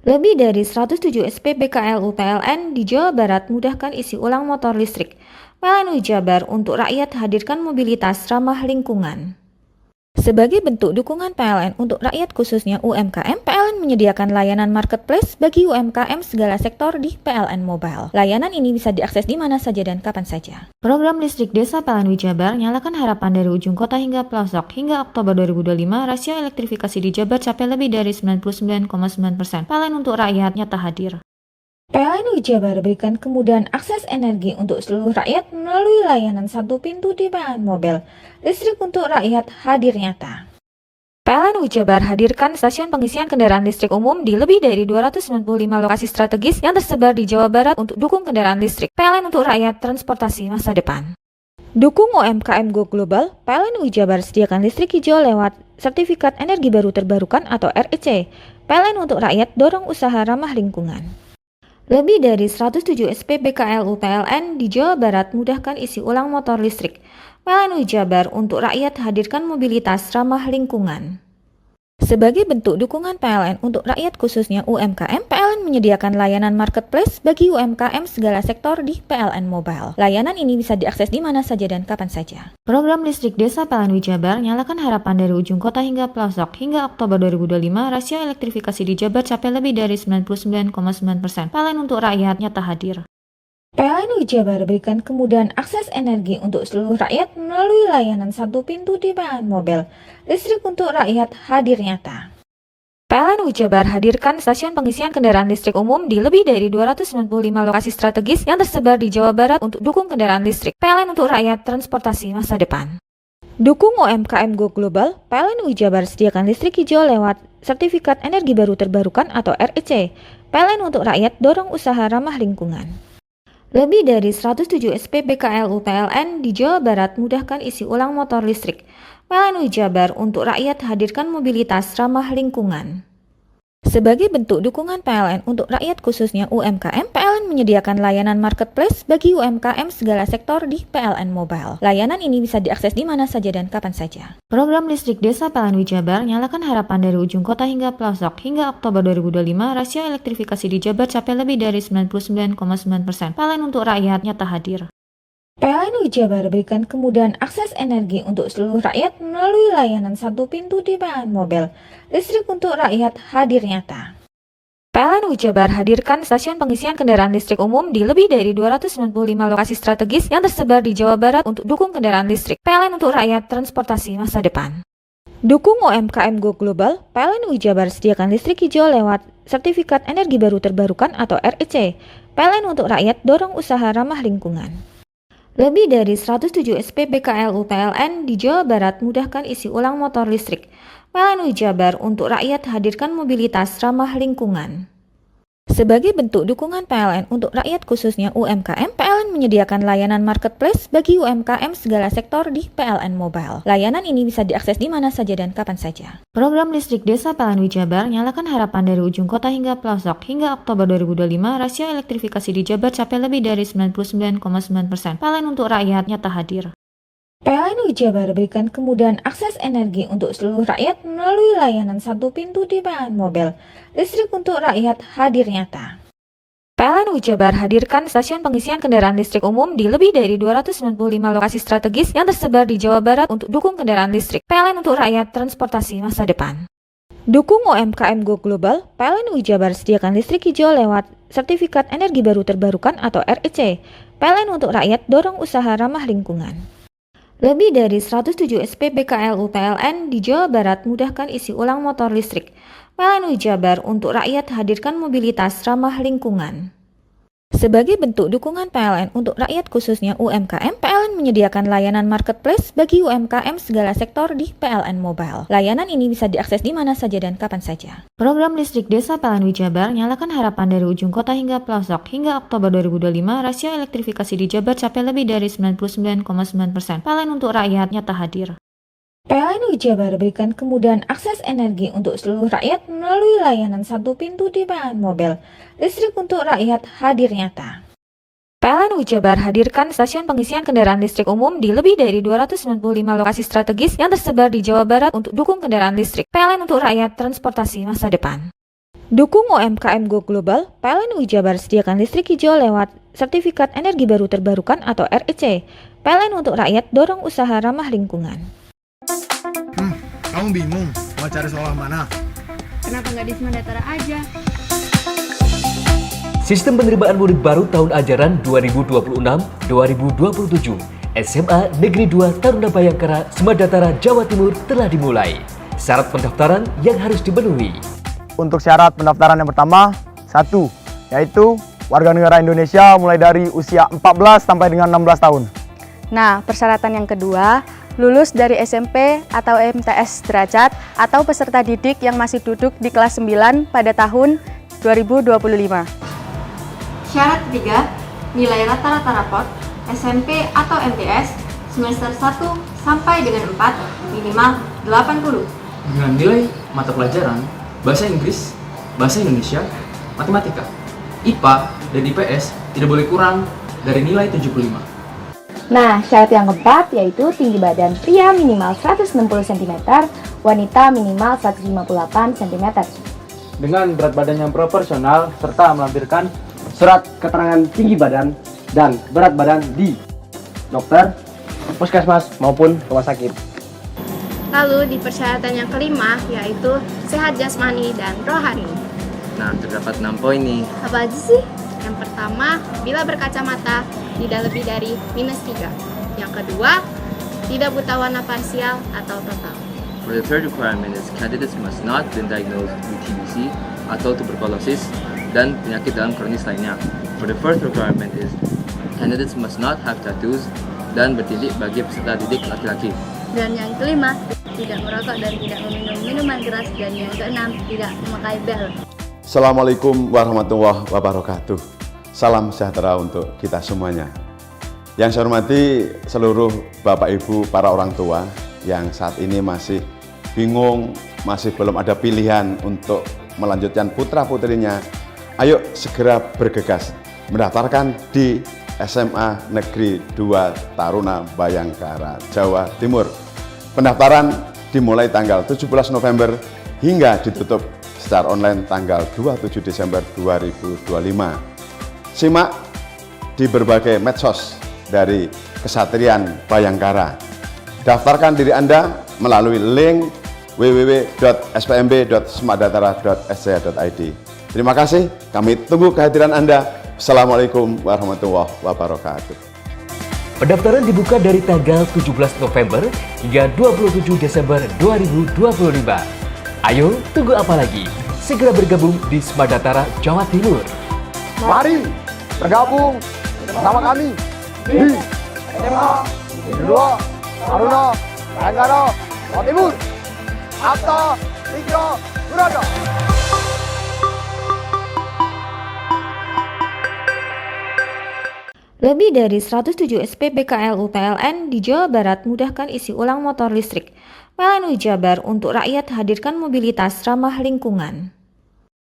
Lebih dari 107 SPBKLU PLN di Jawa Barat mudahkan isi ulang motor listrik. PLN Jabar untuk rakyat hadirkan mobilitas ramah lingkungan. Sebagai bentuk dukungan PLN untuk rakyat khususnya UMKM, PLN menyediakan layanan marketplace bagi UMKM segala sektor di PLN Mobile. Layanan ini bisa diakses di mana saja dan kapan saja. Program listrik desa PLN Jabar nyalakan harapan dari ujung kota hingga pelosok. Hingga Oktober 2025, rasio elektrifikasi di Jabar capai lebih dari 99,9%. PLN untuk rakyat nyata hadir. PLN Jabar berikan kemudahan akses energi untuk seluruh rakyat melalui layanan satu pintu di PLN Mobile. Listrik untuk rakyat hadir nyata. PLN Jabar hadirkan stasiun pengisian kendaraan listrik umum di lebih dari 295 lokasi strategis yang tersebar di Jawa Barat untuk dukung kendaraan listrik. PLN untuk rakyat transportasi masa depan. Dukung UMKM Go Global, PLN Jabar sediakan listrik hijau lewat Sertifikat Energi Baru Terbarukan atau REC. PLN untuk rakyat dorong usaha ramah lingkungan. Lebih dari 107 SPBKLU PLN di Jawa Barat mudahkan isi ulang motor listrik. PLN Jabar untuk rakyat hadirkan mobilitas ramah lingkungan. Sebagai bentuk dukungan PLN untuk rakyat khususnya UMKM, PLN menyediakan layanan marketplace bagi UMKM segala sektor di PLN Mobile. Layanan ini bisa diakses di mana saja dan kapan saja. Program listrik desa PLN Jabar nyalakan harapan dari ujung kota hingga pelosok. Hingga Oktober 2025, rasio elektrifikasi di Jabar capai lebih dari 99,9%. PLN untuk rakyat nyata hadir. PLN Jabar berikan kemudahan akses energi untuk seluruh rakyat melalui layanan satu pintu di PLN Mobile. Listrik untuk rakyat hadir nyata. PLN Jabar hadirkan stasiun pengisian kendaraan listrik umum di lebih dari 295 lokasi strategis yang tersebar di Jawa Barat untuk dukung kendaraan listrik. PLN untuk rakyat transportasi masa depan. Dukung UMKM Go Global, PLN Jabar sediakan listrik hijau lewat Sertifikat Energi Baru Terbarukan atau REC. PLN untuk rakyat dorong usaha ramah lingkungan. Lebih dari 107 SPBKLU PLN di Jawa Barat mudahkan isi ulang motor listrik. PLN Jabar untuk rakyat hadirkan mobilitas ramah lingkungan. Sebagai bentuk dukungan PLN untuk rakyat khususnya UMKM, PLN menyediakan layanan marketplace bagi UMKM segala sektor di PLN Mobile. Layanan ini bisa diakses di mana saja dan kapan saja. Program listrik desa PLN Jabar nyalakan harapan dari ujung kota hingga pelosok. Hingga Oktober 2025, rasio elektrifikasi di Jabar capai lebih dari 99,9%. PLN untuk rakyat nyata hadir. PLN Jabar berikan kemudahan akses energi untuk seluruh rakyat melalui layanan satu pintu di PLN Mobile. Listrik untuk rakyat hadir nyata. PLN Jabar hadirkan stasiun pengisian kendaraan listrik umum di lebih dari 295 lokasi strategis yang tersebar di Jawa Barat untuk dukung kendaraan listrik. PLN untuk rakyat transportasi masa depan. Dukung UMKM Go Global, PLN Jabar sediakan listrik hijau lewat Sertifikat Energi Baru Terbarukan atau REC. PLN untuk rakyat dorong usaha ramah lingkungan. Lebih dari 107 SPBKLU PLN di Jawa Barat mudahkan isi ulang motor listrik. PLN Jabar untuk rakyat hadirkan mobilitas ramah lingkungan. Sebagai bentuk dukungan PLN untuk rakyat khususnya UMKM, PLN menyediakan layanan marketplace bagi UMKM segala sektor di PLN Mobile. Layanan ini bisa diakses di mana saja dan kapan saja. Program listrik desa PLN Jabar nyalakan harapan dari ujung kota hingga pelosok. Hingga Oktober 2025, rasio elektrifikasi di Jabar capai lebih dari 99,9%. PLN untuk rakyat nyata hadir. PLN Jabar berikan kemudahan akses energi untuk seluruh rakyat melalui layanan satu pintu di PLN Mobil. Listrik untuk rakyat hadir nyata. PLN Jabar hadirkan stasiun pengisian kendaraan listrik umum di lebih dari 295 lokasi strategis yang tersebar di Jawa Barat untuk dukung kendaraan listrik. PLN untuk rakyat transportasi masa depan. Dukung UMKM Go Global, PLN Jabar sediakan listrik hijau lewat Sertifikat Energi Baru Terbarukan atau REC. PLN untuk rakyat dorong usaha ramah lingkungan. Lebih dari 107 SPBKLU PLN di Jawa Barat mudahkan isi ulang motor listrik. PLN Jabar untuk rakyat hadirkan mobilitas ramah lingkungan. Sebagai bentuk dukungan PLN untuk rakyat khususnya UMKM, PLN menyediakan layanan marketplace bagi UMKM segala sektor di PLN Mobile. Layanan ini bisa diakses di mana saja dan kapan saja. Program listrik desa PLN Jabar nyalakan harapan dari ujung kota hingga pelosok. Hingga Oktober 2025, rasio elektrifikasi di Jabar capai lebih dari 99,9%. PLN untuk rakyat nyata hadir. PLN Jabar berikan kemudahan akses energi untuk seluruh rakyat melalui layanan satu pintu di PLN Mobil. Listrik untuk rakyat hadir nyata. PLN Jabar hadirkan stasiun pengisian kendaraan listrik umum di lebih dari 295 lokasi strategis yang tersebar di Jawa Barat untuk dukung kendaraan listrik. PLN untuk rakyat transportasi masa depan. Dukung UMKM Go Global, PLN Jabar sediakan listrik hijau lewat Sertifikat Energi Baru Terbarukan atau REC. PLN untuk rakyat dorong usaha ramah lingkungan. Kamu bingung mau cari sekolah mana? Kenapa nggak di Semandatara aja? Sistem penerimaan murid baru tahun ajaran 2026-2027 SMA Negeri 2 Taruna Bayangkara, Semandatara, Jawa Timur telah dimulai. Syarat pendaftaran yang harus dipenuhi. Untuk syarat pendaftaran yang pertama, 1, yaitu warga negara Indonesia mulai dari usia 14 sampai dengan 16 tahun. Nah, persyaratan yang kedua, lulus dari SMP atau MTS derajat atau peserta didik yang masih duduk di kelas 9 pada tahun 2025. Syarat ketiga, nilai rata-rata raport SMP atau MTS semester 1 sampai dengan 4 minimal 80. Dengan nilai mata pelajaran Bahasa Inggris, Bahasa Indonesia, Matematika, IPA, dan IPS tidak boleh kurang dari nilai 75. Nah, syarat yang keempat yaitu tinggi badan pria minimal 160 cm, wanita minimal 158 cm. Dengan berat badan yang proporsional serta melampirkan surat keterangan tinggi badan dan berat badan di dokter, puskesmas maupun rumah sakit. Lalu di persyaratan yang kelima yaitu sehat jasmani dan rohani. Nah, terdapat 6 poin nih. Apa aja sih? Yang pertama, bila berkacamata tidak lebih dari -3. Yang kedua, tidak buta warna parsial atau total. For the third requirement is candidates must not been diagnosed with TBC atau tuberculosis dan penyakit dalam kronis lainnya. For the fourth requirement is candidates must not have tattoos dan bertindik bagi peserta didik laki-laki. Dan yang kelima, tidak merokok dan tidak meminum minuman keras. Dan yang keenam, tidak memakai bel. Assalamualaikum warahmatullahi wabarakatuh. Salam sejahtera untuk kita semuanya. Yang saya hormati seluruh Bapak Ibu para orang tua yang saat ini masih bingung, masih belum ada pilihan untuk melanjutkan putra-putrinya. Ayo segera bergegas mendaftarkan di SMA Negeri 2 Taruna Bayangkara, Jawa Timur. Pendaftaran dimulai tanggal 17 November hingga ditutup secara online tanggal 27 Desember 2025. Simak di berbagai medsos dari Kesatrian Bayangkara. Daftarkan diri Anda melalui link www.spmb.semandatara.sc.id. Terima kasih, kami tunggu kehadiran Anda. Assalamualaikum warahmatullahi wabarakatuh. Pendaftaran dibuka dari tanggal 17 November hingga 27 Desember 2025. Ayo, tunggu apa lagi? Segera bergabung di Semandatara, Jawa Timur. Mari bergabung bersama kami di SMA Negeri 2 Taruna Bayangkara, Jawa Timur. Akta Tiga Berada. Lebih dari 107 SPBKLU PLN di Jawa Barat mudahkan isi ulang motor listrik. PLN Jabar untuk rakyat hadirkan mobilitas ramah lingkungan.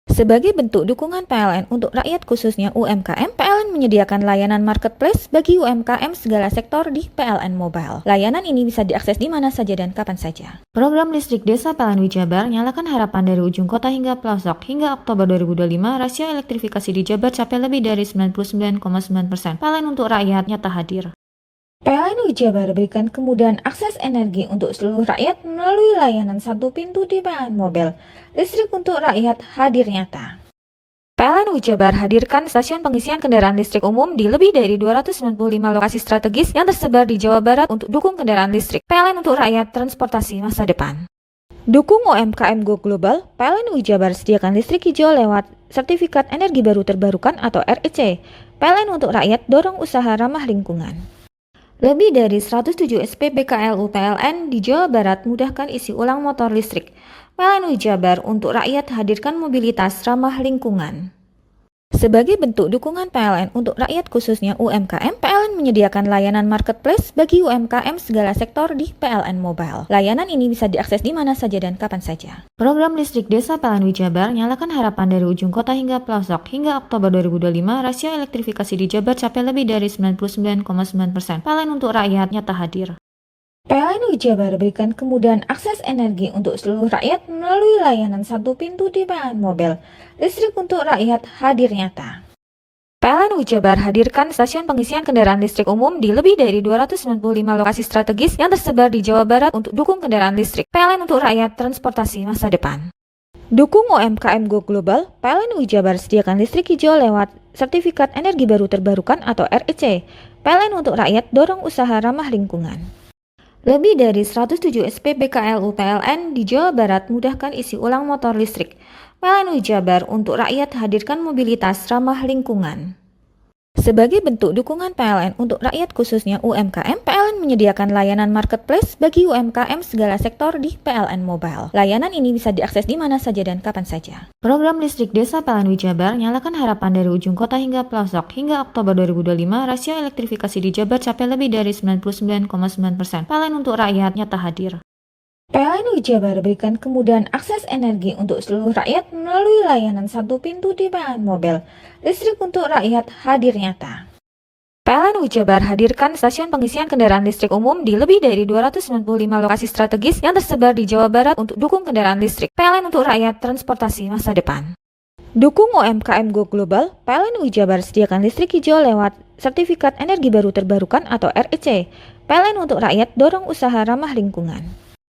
Sebagai bentuk dukungan PLN untuk rakyat khususnya UMKM, PLN menyediakan layanan marketplace bagi UMKM segala sektor di PLN Mobile. Layanan ini bisa diakses di mana saja dan kapan saja. Program listrik desa PLN Wijabar nyalakan harapan dari ujung kota hingga pelosok. Hingga Oktober 2025, rasio elektrifikasi di Jabar capai lebih dari 99,9%. PLN untuk rakyat nyata hadir. PLN Wijabar berikan kemudahan akses energi untuk seluruh rakyat melalui layanan satu pintu di PLN Mobile. Listrik untuk rakyat hadir nyata. PLN Wijabar hadirkan stasiun pengisian kendaraan listrik umum di lebih dari 295 lokasi strategis yang tersebar di Jawa Barat untuk dukung kendaraan listrik. PLN untuk rakyat transportasi masa depan. Dukung UMKM Go Global, PLN Wijabar sediakan listrik hijau lewat Sertifikat Energi Baru Terbarukan atau REC. PLN untuk rakyat dorong usaha ramah lingkungan. Lebih dari 107 SPBKLU PLN di Jawa Barat mudahkan isi ulang motor listrik. PLN Wijabar untuk rakyat hadirkan mobilitas ramah lingkungan. Sebagai bentuk dukungan PLN untuk rakyat khususnya UMKM, PLN menyediakan layanan marketplace bagi UMKM segala sektor di PLN Mobile. Layanan ini bisa diakses di mana saja dan kapan saja. Program listrik desa PLN Wijabar nyalakan harapan dari ujung kota hingga pelosok. Hingga Oktober 2025, rasio elektrifikasi di Jabar capai lebih dari 99,9%. PLN untuk rakyat nyata hadir. PLN Wijabar berikan kemudahan akses energi untuk seluruh rakyat melalui layanan satu pintu di PLN Mobile. Listrik untuk rakyat hadir nyata. PLN Wijabar hadirkan stasiun pengisian kendaraan listrik umum di lebih dari 295 lokasi strategis yang tersebar di Jawa Barat untuk dukung kendaraan listrik. PLN untuk rakyat transportasi masa depan. Dukung UMKM Go Global, PLN Wijabar sediakan listrik hijau lewat Sertifikat Energi Baru Terbarukan atau REC. PLN untuk rakyat dorong usaha ramah lingkungan. Lebih dari 107 SPBKLU PLN di Jawa Barat mudahkan isi ulang motor listrik. PLN Wijabar untuk rakyat hadirkan mobilitas ramah lingkungan. Sebagai bentuk dukungan PLN untuk rakyat khususnya UMKM, PLN menyediakan layanan marketplace bagi UMKM segala sektor di PLN Mobile. Layanan ini bisa diakses di mana saja dan kapan saja. Program listrik desa PLN Wijabar nyalakan harapan dari ujung kota hingga pelosok. Hingga Oktober 2025, rasio elektrifikasi di Jabar capai lebih dari 99,9%. PLN untuk rakyat nyata hadir. PLN Wijabar berikan kemudahan akses energi untuk seluruh rakyat melalui layanan satu pintu di PLN Mobile. Listrik untuk rakyat hadir nyata. PLN Wijabar hadirkan stasiun pengisian kendaraan listrik umum di lebih dari 295 lokasi strategis yang tersebar di Jawa Barat untuk dukung kendaraan listrik. PLN untuk rakyat transportasi masa depan. Dukung UMKM Go Global, PLN Wijabar sediakan listrik hijau lewat Sertifikat Energi Baru Terbarukan atau REC. PLN untuk rakyat dorong usaha ramah lingkungan.